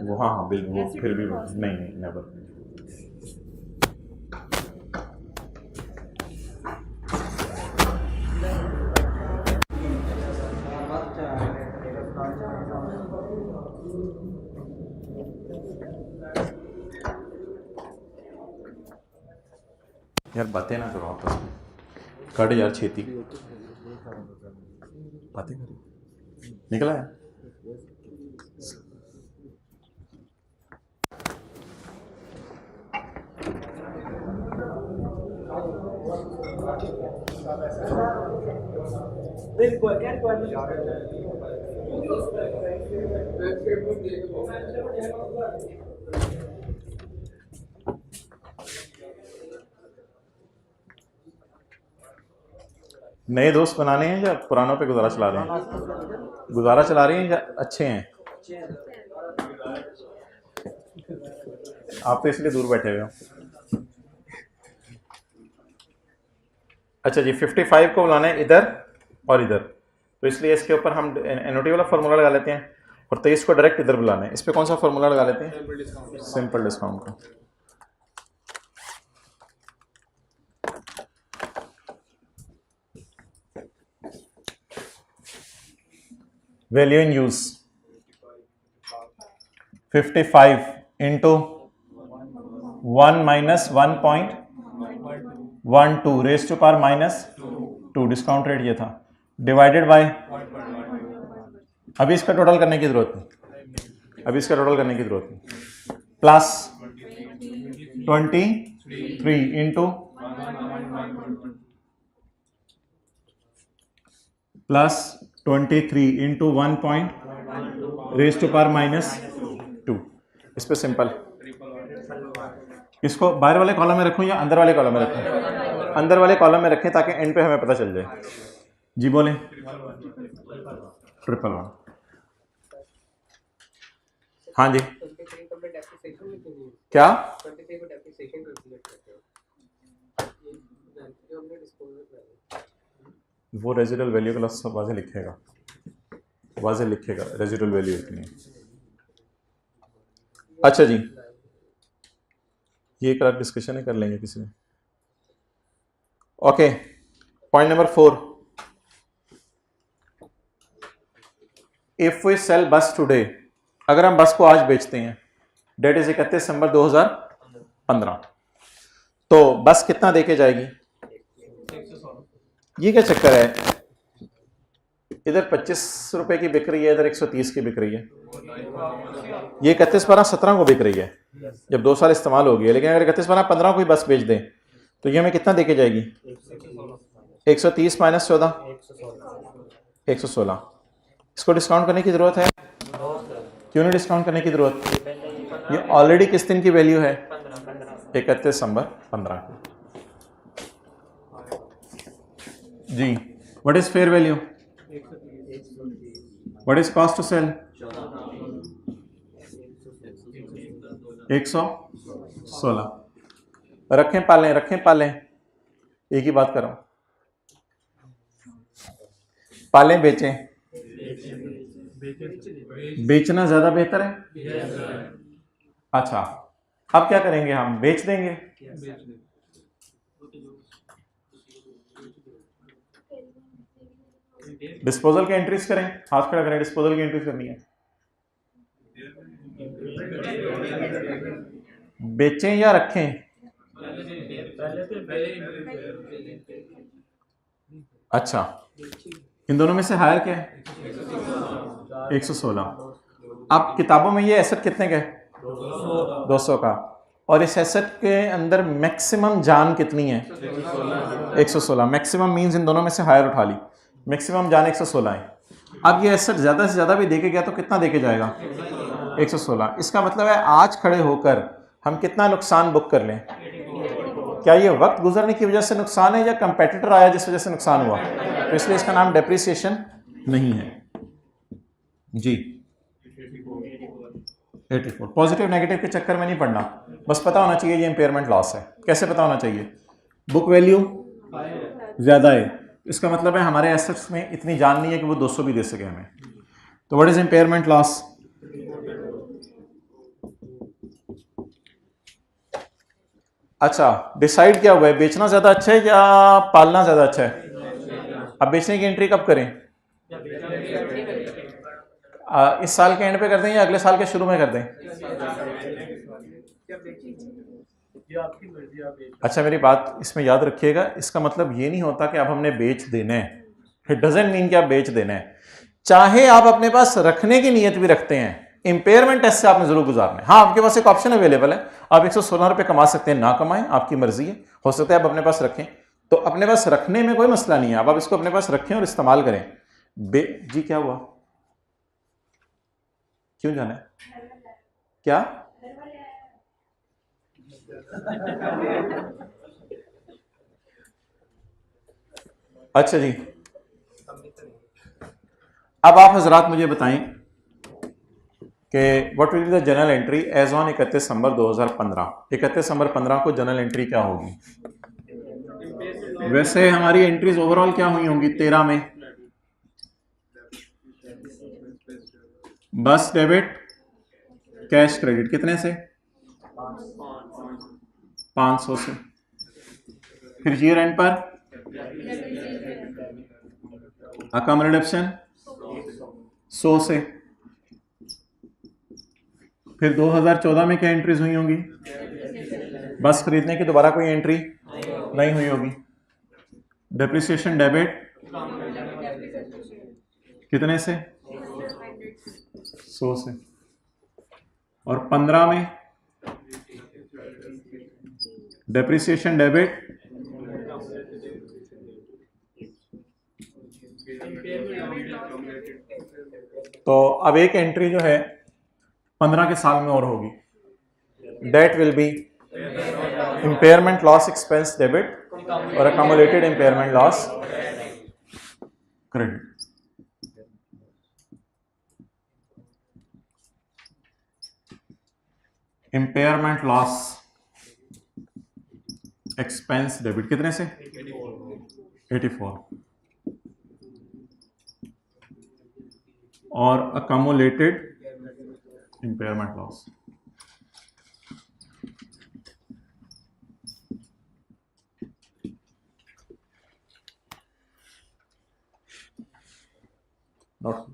वो हाँ हाँ बिल्कुल, वो फिर भी नहीं नहीं नेवर। यार बातें ना करो आपस में, कट यार छेती बातें करो। निकला है? नए दोस्त बनाने हैं या पुरानों पे गुजारा चला रहे हैं? गुजारा चला रहे हैं या अच्छे हैं? आप तो इसलिए दूर बैठे हुए हो। अच्छा जी, 55 को बुलाना है इधर और इधर, तो इसलिए इसके ऊपर हम एनओटी वाला फार्मूला लगा लेते हैं और 23 को डायरेक्ट इधर बुलाना है। इस पर कौन सा फार्मूला लगा लेते हैं? सिंपल डिस्काउंट का। Value in use 55 into 1 minus 1.12 raise to power -2, discount rate ये था, डिवाइडेड बाय, अभी इसका टोटल करने की जरूरत नहीं, अभी इसका टोटल करने की जरूरत नहीं, plus 23 into plus 23 into 1 raise to power -2। इस पे सिंपल, इसको बाहर वाले कॉलम में रखूं या अंदर वाले कॉलम में रखूं? अंदर वाले कॉलम में रखें ताकि एंड पे हमें पता चल जाए। जी बोलें। 111। हाँ जी क्या? वो रेजिडुअल वैल्यू का लफ्ज़ वाज़े लिखेगा, वाज़े लिखेगा रेजिडुअल वैल्यू इतनी। अच्छा जी, ये एक अलग डिस्कशन है, कर लेंगे किसी में। Okay, point number 4, if we sell bus today, अगर हम बस को आज बेचते हैं, डेट इज 31 दिसंबर 2015, तो बस कितना देके जाएगी? ये क्या चक्कर है, इधर 25 रुपए की बिक रही है, इधर 130 की बिक रही है। ये 31/12/17 को बिक रही है जब 2 साल इस्तेमाल हो गया, लेकिन अगर 31/12/15 को ही बस बेच दें तो ये हमें कितना देके जाएगी? 130 माइनस 14 116। इसको डिस्काउंट करने की जरूरत है? क्यों नहीं डिस्काउंट करने की जरूरत? ये ऑलरेडी किस दिन की वैल्यू है? 31 दिसंबर 15 की। जी, what is fair value? What is cost to sell? 116। रखें पालें, रखें पालें, एक ही बात कर रहा हूं, पालें बेचें? बेचना ज्यादा बेहतर है। अच्छा, अब क्या करेंगे? हम बेच देंगे। डिस्पोजल की एंट्रीज करें, हाथ खड़ा करें, डिस्पोजल की एंट्रीज करनी है। बेचें या रखें? अच्छा, इन दोनों में से हायर क्या है? 116। अब किताबों में ये एसेट कितने का है? 200 का, और इस एसेट के अंदर मैक्सिमम जान कितनी है? 116। मैक्सिमम मींस इन दोनों में से हायर उठा ली, मैक्सिमम जान 116 है। अब ये एसेट ज़्यादा से ज़्यादा भी देके गया तो कितना देके जाएगा? 116। इसका मतलब है आज खड़े होकर हम कितना नुकसान बुक कर लें? क्या ये वक्त गुजरने की वजह से नुकसान है या कंपेटिटर आया जिस वजह से नुकसान हुआ? तो इसलिए इसका नाम डेप्रिसिएशन नहीं है जी। 84 पॉजिटिव नेगेटिव के चक्कर में नहीं पड़ना, बस पता होना चाहिए ये इंपेयरमेंट लॉस है। कैसे पता होना चाहिए? बुक वैल्यू ज़्यादा है, इसका मतलब है हमारे एसेट्स में इतनी जान नहीं है कि वो 200 भी दे सके हमें। तो व्हाट इज इंपेयरमेंट लॉस? अच्छा, डिसाइड क्या हुआ है, बेचना ज़्यादा अच्छा है या पालना ज़्यादा अच्छा है? अब बेचने की एंट्री कब करें? इस साल के एंड पे कर दें या अगले साल के शुरू में कर दें? अच्छा, मेरी बात इसमें याद रखिएगा, इसका मतलब ये नहीं होता कि अब हमने बेच देना है। इट डजंट मीन कि आप बेच देना है। चाहे आप अपने पास रखने की नीयत भी रखते हैं, इंपेयरमेंट टेस्ट से आपने जरूर गुजारना है। हाँ, आपके पास एक ऑप्शन अवेलेबल है, आप 116 रुपये कमा सकते हैं, ना कमाएं, आपकी मर्जी है। हो सकता है आप अपने पास रखें, तो अपने पास रखने में कोई मसला नहीं है। अब आप इसको अपने पास रखें और इस्तेमाल करें। जी क्या हुआ? क्यों जाना है? क्या? अच्छा जी, अब आप हजरात मुझे बताएं कि what will be the journal entry as on 31 December 2015। 31 दिसंबर 15 को जनरल एंट्री क्या होगी? वैसे हमारी एंट्रीज ओवरऑल क्या हुई होंगी 13 में? बस डेबिट कैश क्रेडिट कितने से? 500 से। फिर ईयर एंड पर अकाम रिडक्शन 100 से। फिर 2014 में क्या एंट्रीज हुई होंगी? बस खरीदने की दोबारा कोई एंट्री नहीं हुई होगी। डेप्रिसिएशन डेबिट कितने से? 100 से। और 15 में डेप्रिसिएशन डेबिट तो अब एक एंट्री जो है 15 के साल में और होगी, that will be impairment loss expense debit और accumulated impairment loss credit. Impairment loss expense debit कितने से? 84 और अकम्युलेटेड इंपेयरमेंट लॉस नोट।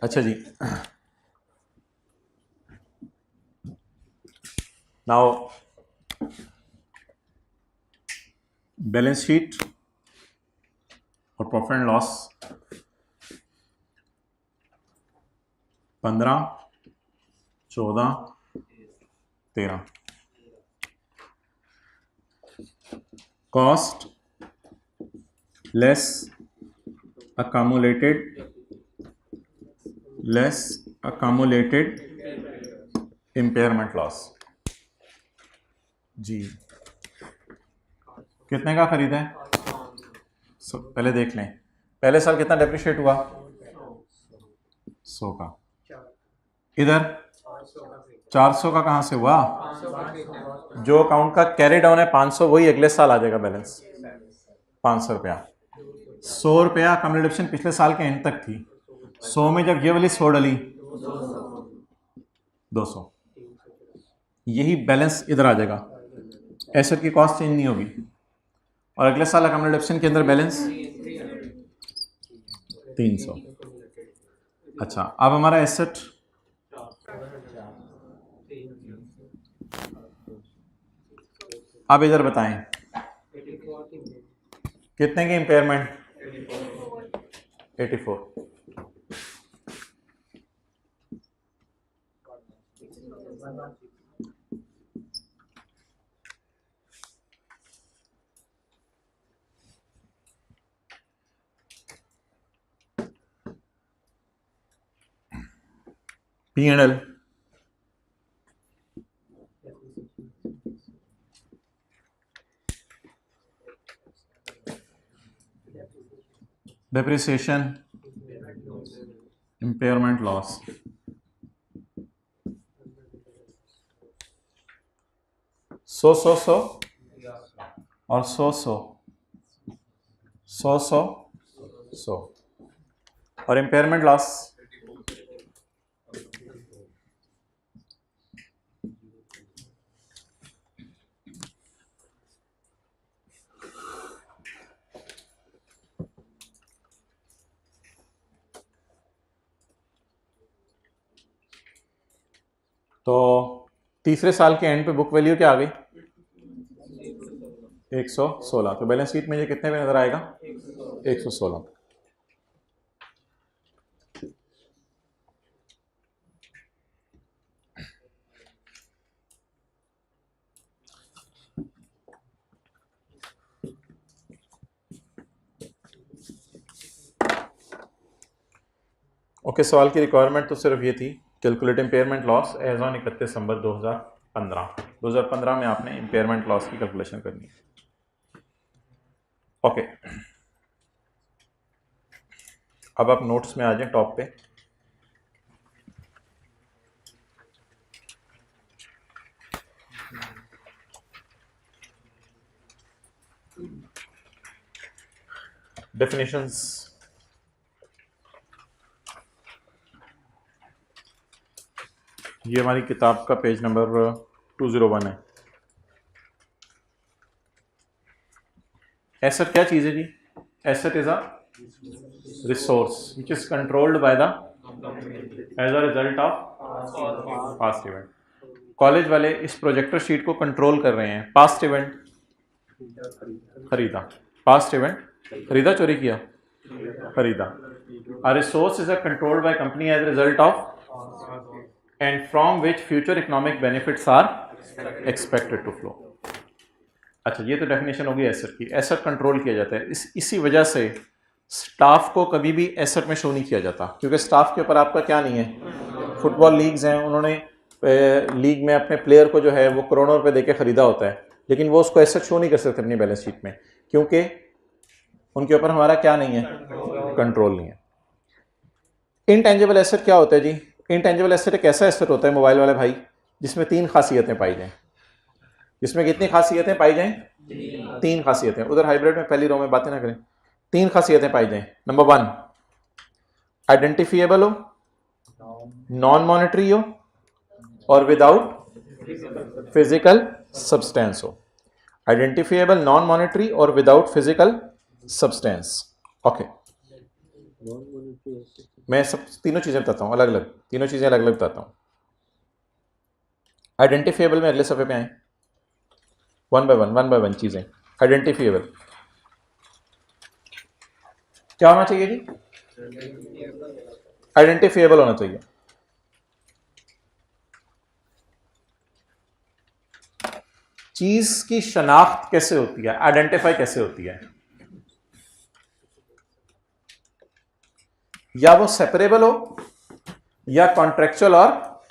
अच्छा जी, नाउ बैलेंस शीट और profit and loss 15, 14, 13। Cost less accumulated impairment loss जी। कितने का खरीदा है? पहले देख लें, पहले साल कितना डेप्रिशिएट हुआ? 100 का। इधर 400 का कहाँ से हुआ? जो अकाउंट का कैरी डाउन है 500, वही अगले साल आ जाएगा बैलेंस 500 रुपया। 100 रुपया कम रिडक्शन पिछले साल के एंड तक थी। 100 में जब ये वाली 100 डली 200, यही बैलेंस इधर आ जाएगा। एसेट की कॉस्ट चेंज नहीं होगी और अगले साल अकाउंट रिडक्शन के अंदर बैलेंस 300। अच्छा, अब हमारा एसेट अब इधर बताएं कितने की impairment? 84। P&L depreciation, impairment loss, सौ और सौ और इम्पेयरमेंट लॉस तो तीसरे साल के एंड पे बुक वैल्यू क्या आ गई? 116। तो बैलेंस शीट में ये कितने पे नजर आएगा? 116। ओके, सवाल की रिक्वायरमेंट तो सिर्फ ये थी, calculate impairment loss as on 31 December 2015 में आपने इम्पेयरमेंट लॉस की कैलकुलेशन करनी है। ओके, अब आप नोट्स में आ जाएं टॉप पे। डेफिनेशंस, ये हमारी किताब का पेज नंबर 201 है। एसेट क्या चीज़ है जी? Asset is a resource which is controlled by the as a result of past event. College वाले इस प्रोजेक्टर शीट को कंट्रोल कर रहे हैं। पास्ट इवेंट खरीदा, पास्ट इवेंट खरीदा, चोरी किया, खरीदा। A resource is a controlled by company as a result of and from which future economic benefits are expected to flow। अच्छा, ये तो डेफिनेशन होगी एसेट की। एसेट कंट्रोल किया जाता है, इसी वजह से स्टाफ को कभी भी एसेट में शो नहीं किया जाता, क्योंकि स्टाफ के ऊपर आपका क्या नहीं है। फुटबॉल लीग्स हैं, उन्होंने लीग में अपने प्लेयर को जो है वो करोड़ों रुपए देके खरीदा होता है, लेकिन वो उसको एसेट शो नहीं कर सकते अपनी बैलेंस शीट में, क्योंकि उनके ऊपर हमारा क्या नहीं है, कंट्रोल नहीं है। इनटेंजिबल एसेट क्या होता है जी? इनटेंजिबल एसेट एक ऐसा एसेट होता है मोबाइल वाले भाई जिसमें 3 खासियतें पाई जाएं। जिसमें कितनी खासियतें पाई जाएं? 3 खासियतें। उधर हाइब्रिड में पहली रो में बातें ना करें। 3 खासियतें पाई जाएं। नंबर 1, आइडेंटिफिएबल हो, नॉन मॉनेटरी हो और विदाउट फिजिकल सब्सटेंस हो। आइडेंटिफिएबल, नॉन मॉनेटरी और विदाउट फिजिकल सब्सटेंस। ओके, मैं सब तीनों चीज़ें बताता हूँ अलग अलग, तीनों चीज़ें अलग अलग बताता हूँ। आइडेंटिफिएबल में अगले सफ़े पे आए, वन बाय वन चीज़ें। आइडेंटिफिएबल क्या होना चाहिए जी? आइडेंटिफिएबल होना चाहिए। चीज़ की शनाख्त कैसे होती है, आइडेंटिफाई कैसे होती है? या वो सेपरेबल हो या कॉन्ट्रेक्चुअल और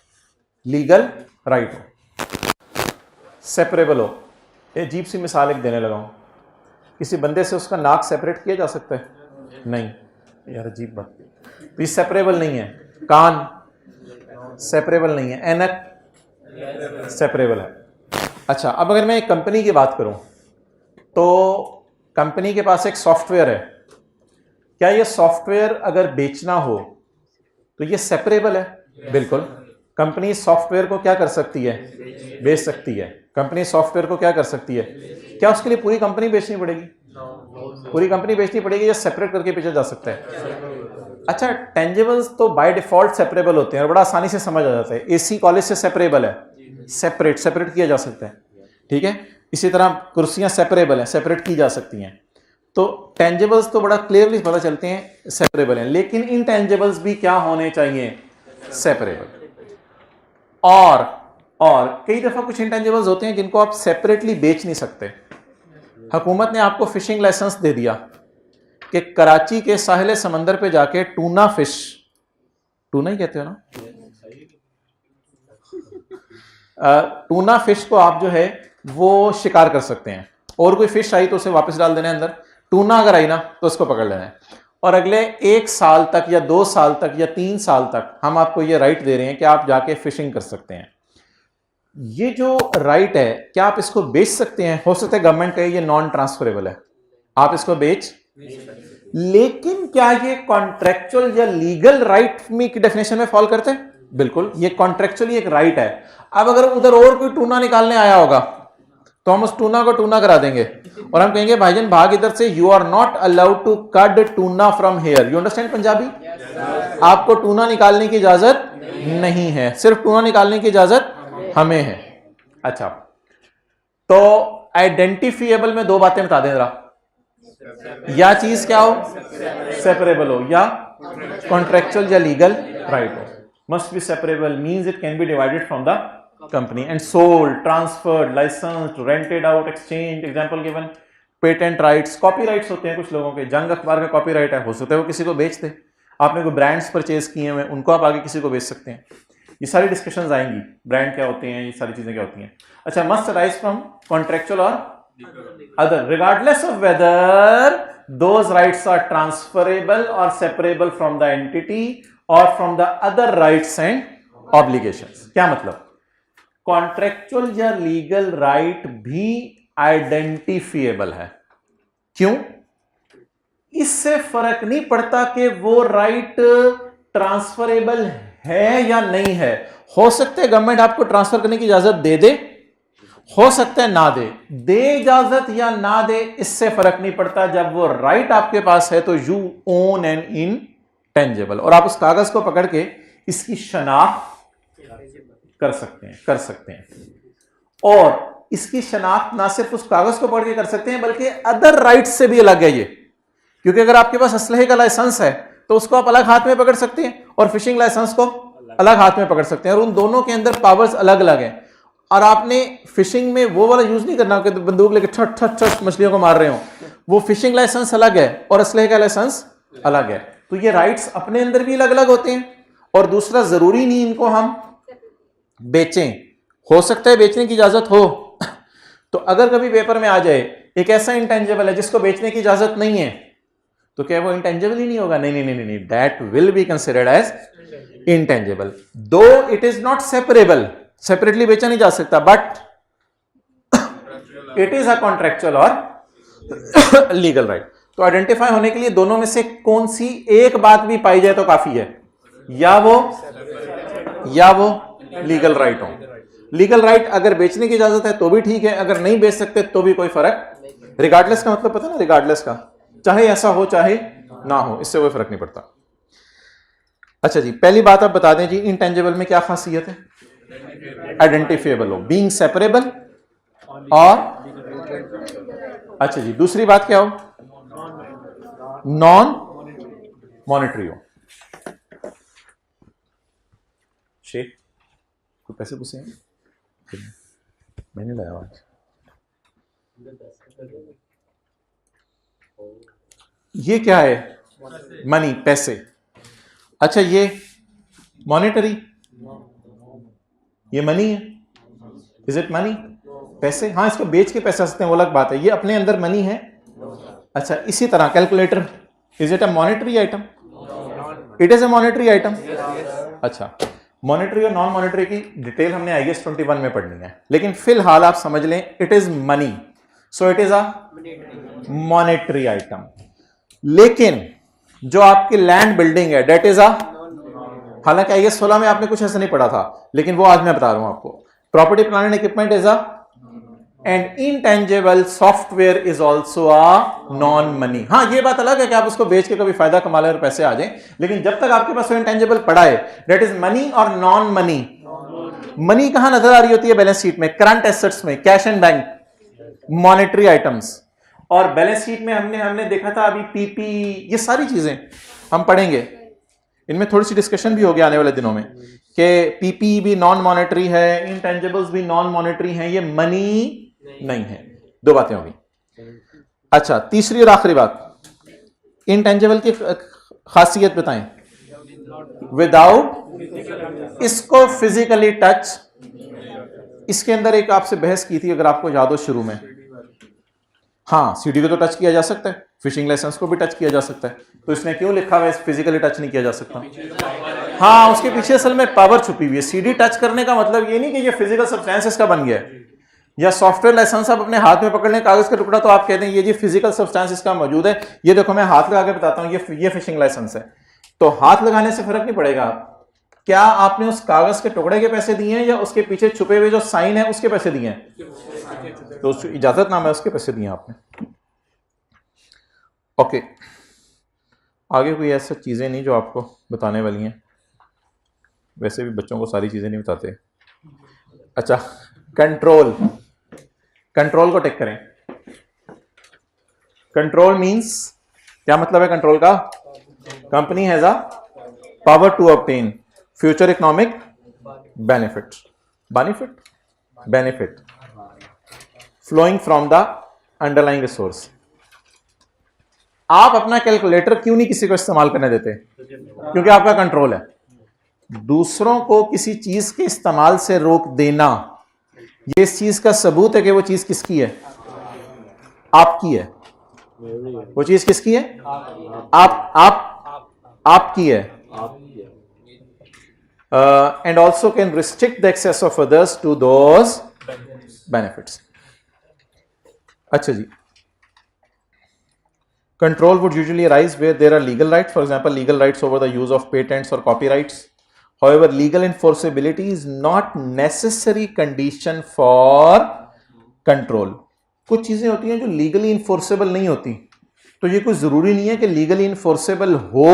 लीगल राइट हो। सेपरेबल हो, ये अजीब सी मिसाल एक देने लगा हूं। किसी बंदे से उसका नाक सेपरेट किया जा सकता है? नहीं यार, अजीब बात। तो ये सेपरेबल नहीं है। कान सेपरेबल नहीं है, ऐनक सेपरेबल है। अच्छा, अब अगर मैं एक कंपनी की बात करूं तो कंपनी के पास एक सॉफ्टवेयर है। क्या ये सॉफ्टवेयर अगर बेचना हो तो ये सेपरेबल है? बिल्कुल। कंपनी सॉफ्टवेयर को क्या कर सकती है? बेच सकती है। कंपनी सॉफ्टवेयर को क्या कर सकती है? क्या उसके लिए पूरी कंपनी बेचनी पड़ेगी? पूरी कंपनी बेचनी पड़ेगी या सेपरेट करके बेचा जा सकता है? अच्छा, टेंजिबल्स तो बाय डिफॉल्ट सेपरेबल होते हैं और बड़ा आसानी से समझ आ जाता है। एसी कॉलेज से सेपरेबल है, सेपरेट किया जा सकता है, ठीक है। इसी तरह कुर्सियां सेपरेबल हैं, सेपरेट की जा सकती हैं। तो टेंजिबल्स तो बड़ा क्लियरली पता चलते हैं सेपरेबल हैं, लेकिन इनटेंजिबल्स भी क्या होने चाहिए? सेपरेबल। और कई दफा कुछ इंटेंजिबल्स होते हैं जिनको आप सेपरेटली बेच नहीं सकते। हुकूमत ने आपको फिशिंग लाइसेंस दे दिया कि कराची के साहिल समंदर पे जाके टूना फिश, टूना ही कहते हो ना, टूना फिश को आप जो है वो शिकार कर सकते हैं, और कोई फिश आई तो उसे वापस डाल देना है अंदर, टूना अगर आई ना तो उसको पकड़ लेना है। और अगले 1 साल तक या 2 साल तक या 3 साल तक हम आपको ये राइट दे रहे हैं कि आप जाके फिशिंग कर सकते हैं। ये जो राइट है, क्या आप इसको बेच सकते हैं? हो सकता है गवर्नमेंट कहे ये नॉन ट्रांसफरेबल है, आप इसको बेच, लेकिन क्या ये कॉन्ट्रेक्चुअल या लीगल राइट में की डेफिनेशन में फॉल करते हैं? बिल्कुल, ये कॉन्ट्रेक्चुअली एक राइट है। अब अगर उधर और कोई टूना निकालने आया होगा तो हम उस टूना को टूना करा देंगे और हम कहेंगे भाईजान भाग इधर से, you are not allowed to cut tuna from here. You understand Punjabi? आपको टूना निकालने की इजाजत नहीं है, सिर्फ टूना निकालने की इजाजत हमें है। अच्छा, तो आइडेंटिफिएबल में 2 बातें बता दें जरा, या चीज क्या हो? सेपरेबल हो, या कॉन्ट्रेक्चुअल या लीगल राइट हो। Must be separable means it can be divided from the company and sold, transferred, licensed, rented out, exchange. Example given, patent rights, copyrights होते हैं कुछ लोगों के। जंग अखबार का कॉपीराइट है, हो सकता है वो किसी को बेच दे। आपने कोई ब्रांड्स परचेज किए हुए, उनको आप आगे किसी को बेच सकते हैं। ये सारी डिस्कशंस आएंगी, ब्रांड क्या होते हैं, ये सारी चीजें क्या होती हैं। अच्छा, मस्ट अराइज फ्रॉम कॉन्ट्रेक्चुअल और other regardless of whether those rights are transferable or separable from the entity or from the other rights and obligations। क्या मतलब? कॉन्ट्रेक्चुअल या लीगल राइट भी आइडेंटिफिएबल है। क्यों? इससे फर्क नहीं पड़ता कि वो राइट ट्रांसफरेबल है या नहीं है। हो सकता है गवर्नमेंट आपको ट्रांसफर करने की इजाजत दे दे, हो सकता है ना दे इजाजत या ना दे, इससे फर्क नहीं पड़ता। जब वो राइट आपके पास है तो यू ओन एन इनटेंजिबल, और आप उस कागज को पकड़ के इसकी शनाख्त कर सकते हैं। और इसकी शनाख्त ना सिर्फ उस कागज को पकड़ के कर सकते हैं, बल्कि अदर राइट से भी अलग है ये। क्योंकि अगर आपके पास असलहे का लाइसेंस है तो उसको आप अलग हाथ में पकड़ सकते हैं, और फिशिंग लाइसेंस को अलग हाथ में पकड़ सकते हैं, और उन दोनों के अंदर पावर्स अलग अलग हैं। और आपने फिशिंग में वो वाला यूज नहीं करना कि बंदूक लेके ठट ठट ठट मछलियों को मार रहे हो। वो फिशिंग लाइसेंस अलग है और असलहे का लाइसेंस अलग है। तो ये राइट्स अपने अंदर भी अलग अलग होते हैं। और दूसरा, जरूरी नहीं इनको हम बेचें, हो सकता है बेचने की इजाजत हो। तो अगर कभी पेपर में आ जाए एक ऐसा इंटेंजिबल है जिसको बेचने की इजाजत नहीं है, तो क्या वो इंटेंजिबल ही नहीं होगा? नहीं, that will be considered as intangible, though it is not separable. Separately बेचा नहीं जा सकता, but it is a contractual और लीगल राइट। तो आइडेंटिफाई होने के लिए दोनों में से कौन सी एक बात भी पाई जाए तो काफी है, या वो लीगल राइट हो। लीगल राइट अगर बेचने की इजाजत है तो भी ठीक है, अगर नहीं बेच सकते तो भी कोई फर्क। रिगार्डलेस का मतलब पता ना, रिगार्डलेस का, चाहे ऐसा हो चाहे ना हो, इससे कोई फर्क नहीं पड़ता। अच्छा जी, पहली बात आप बता दें जी, इंटेंजिबल में क्या खासियत है? आइडेंटिफिएबल हो, बीइंग सेपरेबल, और अच्छा जी, दूसरी बात क्या हो? नॉन मॉनेटरी हो। शेख कोई पैसे पूछे हैं? मैंने लाया आज। ये क्या है? मनी, पैसे। अच्छा, ये मॉनेटरी, ये मनी है। Is it money? पैसे, हाँ, इसको बेच के पैसे आ सकते हैं, वो अलग बात है। ये अपने अंदर मनी है। अच्छा, इसी तरह calculator, is it a monetary item? It is a monetary item. अच्छा, मॉनेटरी और नॉन मॉनेटरी की डिटेल हमने IAS 21 में पढ़नी है, लेकिन फिलहाल आप समझ लें it is money, so it is a monetary item. लेकिन जो आपकी लैंड बिल्डिंग है डेट इज अ, हालांकि IAS 16 में आपने कुछ ऐसा नहीं पढ़ा था, लेकिन वो आज मैं बता रहा हूं आपको। Property plant and equipment is a and intangible software is also a non money. हाँ, ये बात अलग है कि आप उसको बेच के कभी फायदा कमा लें और पैसे आ जाएं, लेकिन जब तक आपके पास इनटेंजिबल पड़ा है, दैट इज मनी और नॉन मनी। मनी कहां नजर आ रही होती है बैलेंस शीट में? करंट एसेट्स में, cash and bank, monetary items. और बैलेंस शीट में हमने देखा था अभी पीपी, ये सारी चीजें हम पढ़ेंगे, इनमें थोड़ी सी डिस्कशन भी होगी आने वाले दिनों में कि पीपी भी नॉन मॉनेटरी है, इनटेंजिबल्स भी नॉन मॉनेटरी हैं, ये मनी नहीं है। दो बातें होगी। अच्छा, तीसरी और आखिरी बात, इनटेंजिबल की खासियत बताएं। विदाउट, इसको फिजिकली टच, इसके अंदर एक आपसे बहस की थी अगर आपको याद हो शुरू में। हाँ, सीडी को तो टच किया जा सकता है, फिशिंग लाइसेंस को भी टच किया जा सकता है, तो इसने क्यों लिखा हुआ है फिजिकली टच नहीं किया जा सकता? हाँ, उसके पीछे असल में पावर छुपी हुई है। सीडी टच करने का मतलब ये नहीं कि ये फिजिकल सब्सटेंस इसका बन गया है, या सॉफ्टवेयर लाइसेंस आप अपने हाथ में पकड़ लें कागज का टुकड़ा, तो आप कहते हैं ये जी फिजिकल सब्सटेंस इसका मौजूद है, ये देखो मैं हाथ लगा के बताता हूं ये फिशिंग लाइसेंस है। तो हाथ लगाने से फर्क नहीं पड़ेगा, क्या आपने उस कागज के टुकड़े के पैसे दिए हैं या उसके पीछे छुपे हुए जो साइन है उसके पैसे दिए हैं? तो इजाजतनामा है उसके पैसे दिए आपने। ओके, आगे कोई ऐसा चीजें नहीं जो आपको बताने वाली हैं, वैसे भी बच्चों को सारी चीजें नहीं बताते। अच्छा, कंट्रोल, कंट्रोल को टेक करें। कंट्रोल मींस, क्या मतलब है कंट्रोल का? Company has a power to obtain future economic benefit, benefit flowing from the underlying resource. आप अपना कैलकुलेटर क्यों नहीं किसी को इस्तेमाल करने देते? क्योंकि आपका कंट्रोल है। दूसरों को किसी चीज के इस्तेमाल से रोक देना, ये इस चीज का सबूत है कि वो चीज किसकी है? आपकी है। वो चीज किसकी है? आपकी है। And also can restrict the access of others to those benefits. अच्छा जी, control would usually arise where there are legal rights, for example legal rights over the use of patents or copyrights. However, legal enforceability is not necessary condition for control. कुछ चीजें होती हैं जो legally enforceable नहीं होती, तो ये कोई जरूरी नहीं है कि लीगली इन्फोर्सेबल हो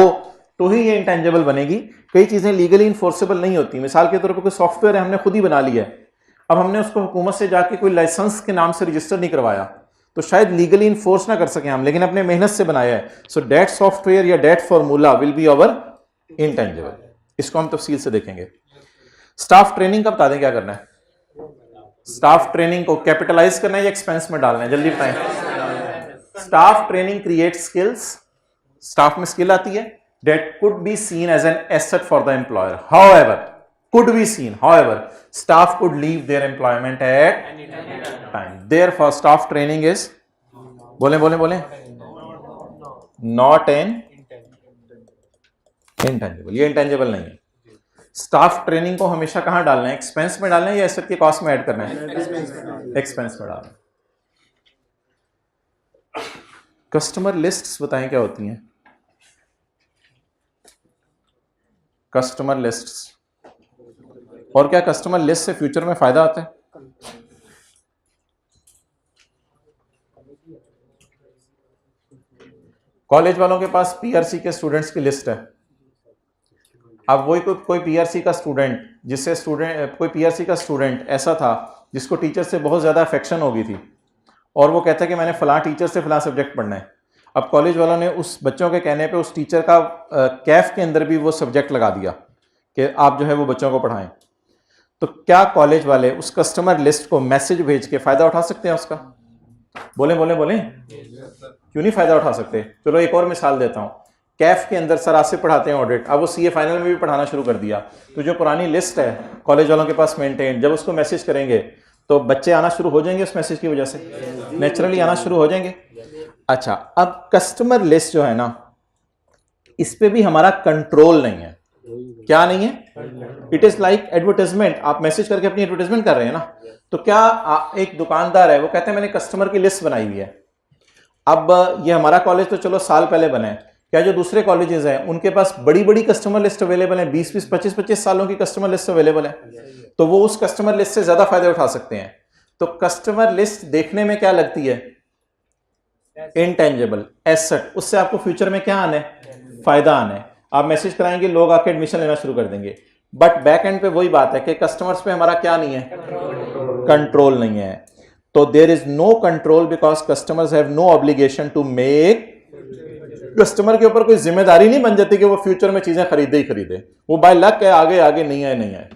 तो ही ये इंटेंजिबल बनेगी। कई चीजें लीगली इन्फोर्सेबल नहीं होती। मिसाल के तौर पर कोई सॉफ्टवेयर है, हमने खुद ही बना लिया है, अब हमने उसको हुकूमत से जाके कोई लाइसेंस के नाम से रजिस्टर नहीं करवाया, तो शायद लीगली इन्फोर्स ना कर सके हम, लेकिन अपने मेहनत से बनाया है, सो डेट सॉफ्टवेयर या that formula will be our intangible. इसको हम तफसील से देखेंगे। स्टाफ ट्रेनिंग का बता दें क्या करना है? स्टाफ ट्रेनिंग को कैपिटलाइज करना है या एक्सपेंस में डालना है? जल्दी बताएं। Staff training create skills, staff में स्किल आती है, that could be seen as an asset for the employer. However, could be seen, however staff could leave their employment at time, therefore staff training is बोले not an intangible, ये intangible नहीं है। Staff training को हमेशा कहां डालना है? Expense में डालना है या एसेट के कॉस्ट में ऐड करना है? एक्सपेंस में डालना है। कस्टमर लिस्ट्स बताएं क्या होती हैं? कस्टमर लिस्ट्स, और क्या कस्टमर लिस्ट से फ्यूचर में फायदा आता है? कॉलेज वालों के पास पीआरसी के स्टूडेंट्स की लिस्ट है। अब वही कोई पीआरसी का स्टूडेंट ऐसा था जिसको टीचर से बहुत ज्यादा अफेक्शन हो गई थी और वो कहता है कि मैंने फलां टीचर से फलां सब्जेक्ट पढ़ना है। अब कॉलेज वालों ने उस बच्चों के कहने पे उस टीचर का कैफ के अंदर भी वो सब्जेक्ट लगा दिया कि आप जो है वो बच्चों को पढ़ाएं। तो क्या कॉलेज वाले उस कस्टमर लिस्ट को मैसेज भेज के फायदा उठा सकते हैं उसका? बोले क्यों नहीं फायदा उठा सकते? चलो एक और मिसाल देता हूं। कैफ के अंदर सर आसिफ पढ़ाते हैं ऑडिट, अब वो सीए फाइनल में भी पढ़ाना शुरू कर दिया, तो जो पुरानी लिस्ट है कॉलेज वालों के पास मेंटेन, जब उसको मैसेज करेंगे तो बच्चे आना शुरू हो जाएंगे उस मैसेज की वजह से, नेचुरली आना शुरू हो जाएंगे। अच्छा, अब कस्टमर लिस्ट जो है ना, इस पे भी हमारा कंट्रोल नहीं है। क्या नहीं है? It is like advertisement. आप मैसेज करके अपनी एडवर्टाइजमेंट कर रहे हैं ना, तो क्या एक दुकानदार है वो कहते हैं मैंने कस्टमर की लिस्ट बनाई हुई है। अब ये हमारा कॉलेज तो चलो साल पहले बना है, क्या जो दूसरे कॉलेजेस हैं उनके पास बड़ी बड़ी कस्टमर लिस्ट अवेलेबल है? 20-25 सालों की कस्टमर लिस्ट अवेलेबल है, तो वो उस कस्टमर लिस्ट से ज्यादा फायदे उठा सकते हैं। तो कस्टमर लिस्ट देखने में क्या लगती है? Intangible asset. उससे आपको फ्यूचर में क्या आना है? फायदा आना है। आप मैसेज कराएंगे, लोग आके एडमिशन लेना शुरू कर देंगे, बट बैक एंड पे वही बात है कि कस्टमर्स पे हमारा क्या नहीं है? कंट्रोल नहीं है। तो there is no control because customers have no obligation to make. Customer के ऊपर कोई जिम्मेदारी नहीं बन जाती कि वो फ्यूचर में चीजें खरीदे ही खरीदे, वो बाय लक है, आगे आगे नहीं आए नहीं आए।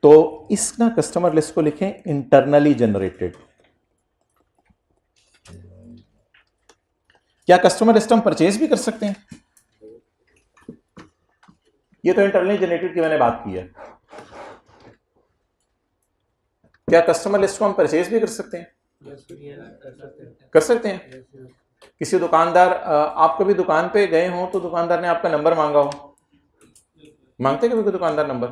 तो इस ना कस्टमर लिस्ट को लिखें इंटरनली जनरेटेड। क्या कस्टमर लिस्ट हम परचेज भी कर सकते हैं? ये तो इंटरनली जनरेटेड की मैंने बात की है। क्या कस्टमर लिस्ट को हम परचेज भी कर सकते हैं? कर सकते हैं। किसी दुकानदार, आप कभी दुकान पे गए हो तो दुकानदार ने आपका नंबर मांगा हो, मांगते कभी कोई दुकानदार नंबर?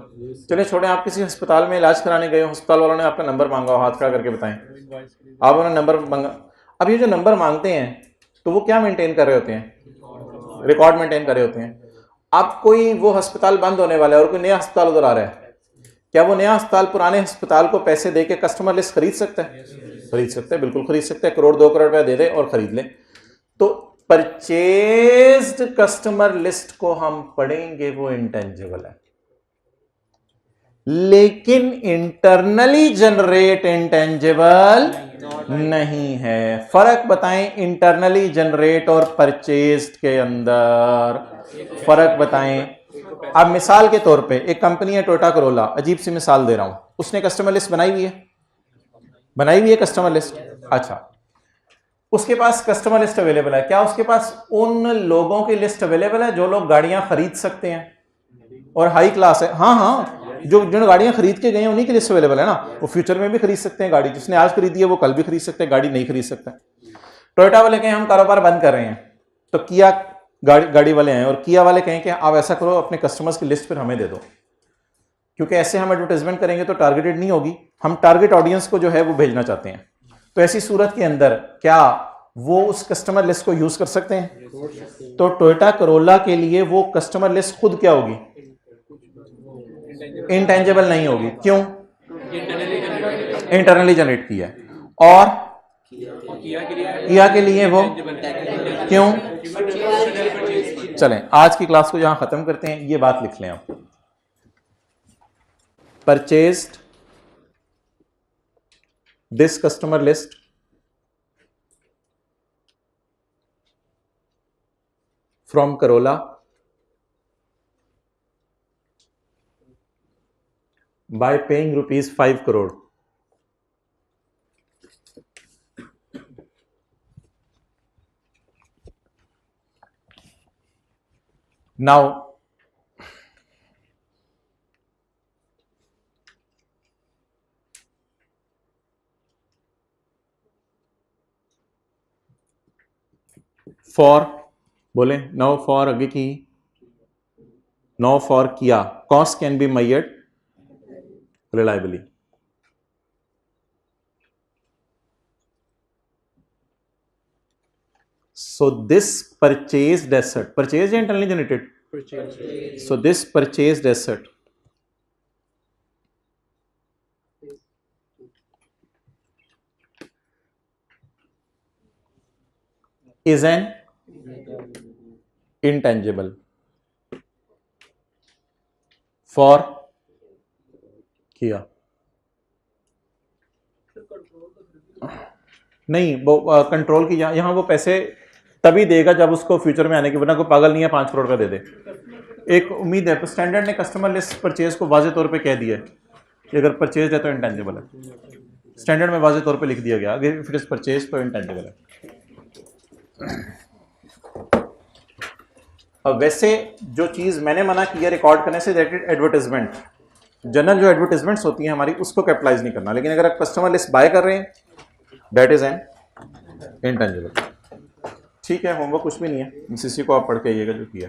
चलिए छोड़े, आप किसी अस्पताल में इलाज कराने गए हो, अस्पताल वालों ने आपका नंबर मांगा हो, हाथ खड़ा करके बताएं, आप उन्होंने नंबर मांगा। अब ये जो नंबर मांगते हैं तो वो क्या मेंटेन कर रहे होते हैं? रिकॉर्ड मेंटेन कर रहे होते हैं। अब कोई वो अस्पताल बंद होने वाला है और कोई नया अस्पताल उधर आ रहा है, क्या वो नया अस्पताल पुराने अस्पताल को पैसे दे के कस्टमर लिस्ट खरीद सकता है? खरीद सकता है, बिल्कुल खरीद सकता है। करोड़ 2 करोड़ रुपया दे दे और खरीद ले। तो परचेज्ड कस्टमर लिस्ट को हम पढ़ेंगे, वो इंटेंजिबल है, लेकिन इंटरनली जनरेट इंटेंजिबल नहीं है। फर्क बताएं इंटरनली जनरेट और परचेज्ड के अंदर, फर्क बताएं। अब मिसाल के तौर पे एक कंपनी है टोयोटा करोला, अजीब सी मिसाल दे रहा हूं, उसने कस्टमर लिस्ट बनाई हुई है, बनाई हुई है कस्टमर लिस्ट। अच्छा, उसके पास कस्टमर लिस्ट अवेलेबल है। क्या उसके पास उन लोगों की लिस्ट अवेलेबल है जो लोग गाड़ियां खरीद सकते हैं और हाई क्लास है? हाँ हाँ, जो गाड़ियां खरीद के गए हैं उन्हीं की लिस्ट अवेलेबल है ना। वो फ्यूचर में भी खरीद सकते हैं गाड़ी, जिसने आज खरीदी है वो कल भी खरीद सकते हैं, गाड़ी नहीं खरीद सकता। टोयोटा वाले कहें हम कारोबार बंद कर रहे हैं, तो किया गाड़ी वाले हैं और किया वाले कहें कि आप ऐसा करो अपने कस्टमर्स की लिस्ट फिर हमें दे दो, क्योंकि ऐसे हम एडवर्टाइजमेंट करेंगे तो टारगेटेड नहीं होगी, हम टारगेट ऑडियंस को जो है वो भेजना चाहते हैं। तो ऐसी सूरत के अंदर क्या वो उस कस्टमर लिस्ट को यूज कर सकते हैं? तो टोयोटा करोला के लिए वो कस्टमर लिस्ट खुद क्या होगी? इंटेंजिबल नहीं होगी। क्यों? इंटरनली जनरेट की है। और किया के लिए वो क्यों? चलें आज की क्लास को यहां खत्म करते हैं, ये बात लिख लें आप। Purchased this customer list from Corolla by paying rupees 5 crore. Now for बोले नाउ फॉर आगे की, नाउ फॉर किया, cost can be measured reliably. So this purchased asset, purchase या internally generated? So this purchased asset is an intangible for किया। नहीं, वो control की यहां वो पैसे तभी देगा जब उसको फ्यूचर में आने की, वरना कोई पागल नहीं है 5 करोड़ का दे दे। एक उम्मीद है, स्टैंडर्ड ने कस्टमर लिस्ट परचेज को वाजे तौर पे कह दिया है कि अगर परचेज है तो इंटेंजिबल है। स्टैंडर्ड में वाजे तौर पे लिख दिया गया, अगर इफ इट इज परचेज तो इंटेंजिबल है। अब वैसे जो चीज़ मैंने मना की है रिकॉर्ड करने से, दैट इज एडवर्टाइजमेंट। जनरल जो एडवर्टाइजमेंट्स होती हैं हमारी, उसको कैपिटलाइज नहीं करना, लेकिन अगर आप कस्टमर लिस्ट बाय कर रहे हैं दैट इज एन इंटेंजिबल। ठीक है, होमवर्क कुछ भी नहीं है, सीसी को आप पढ़ के आइएगा जो किया।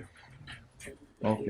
ओके।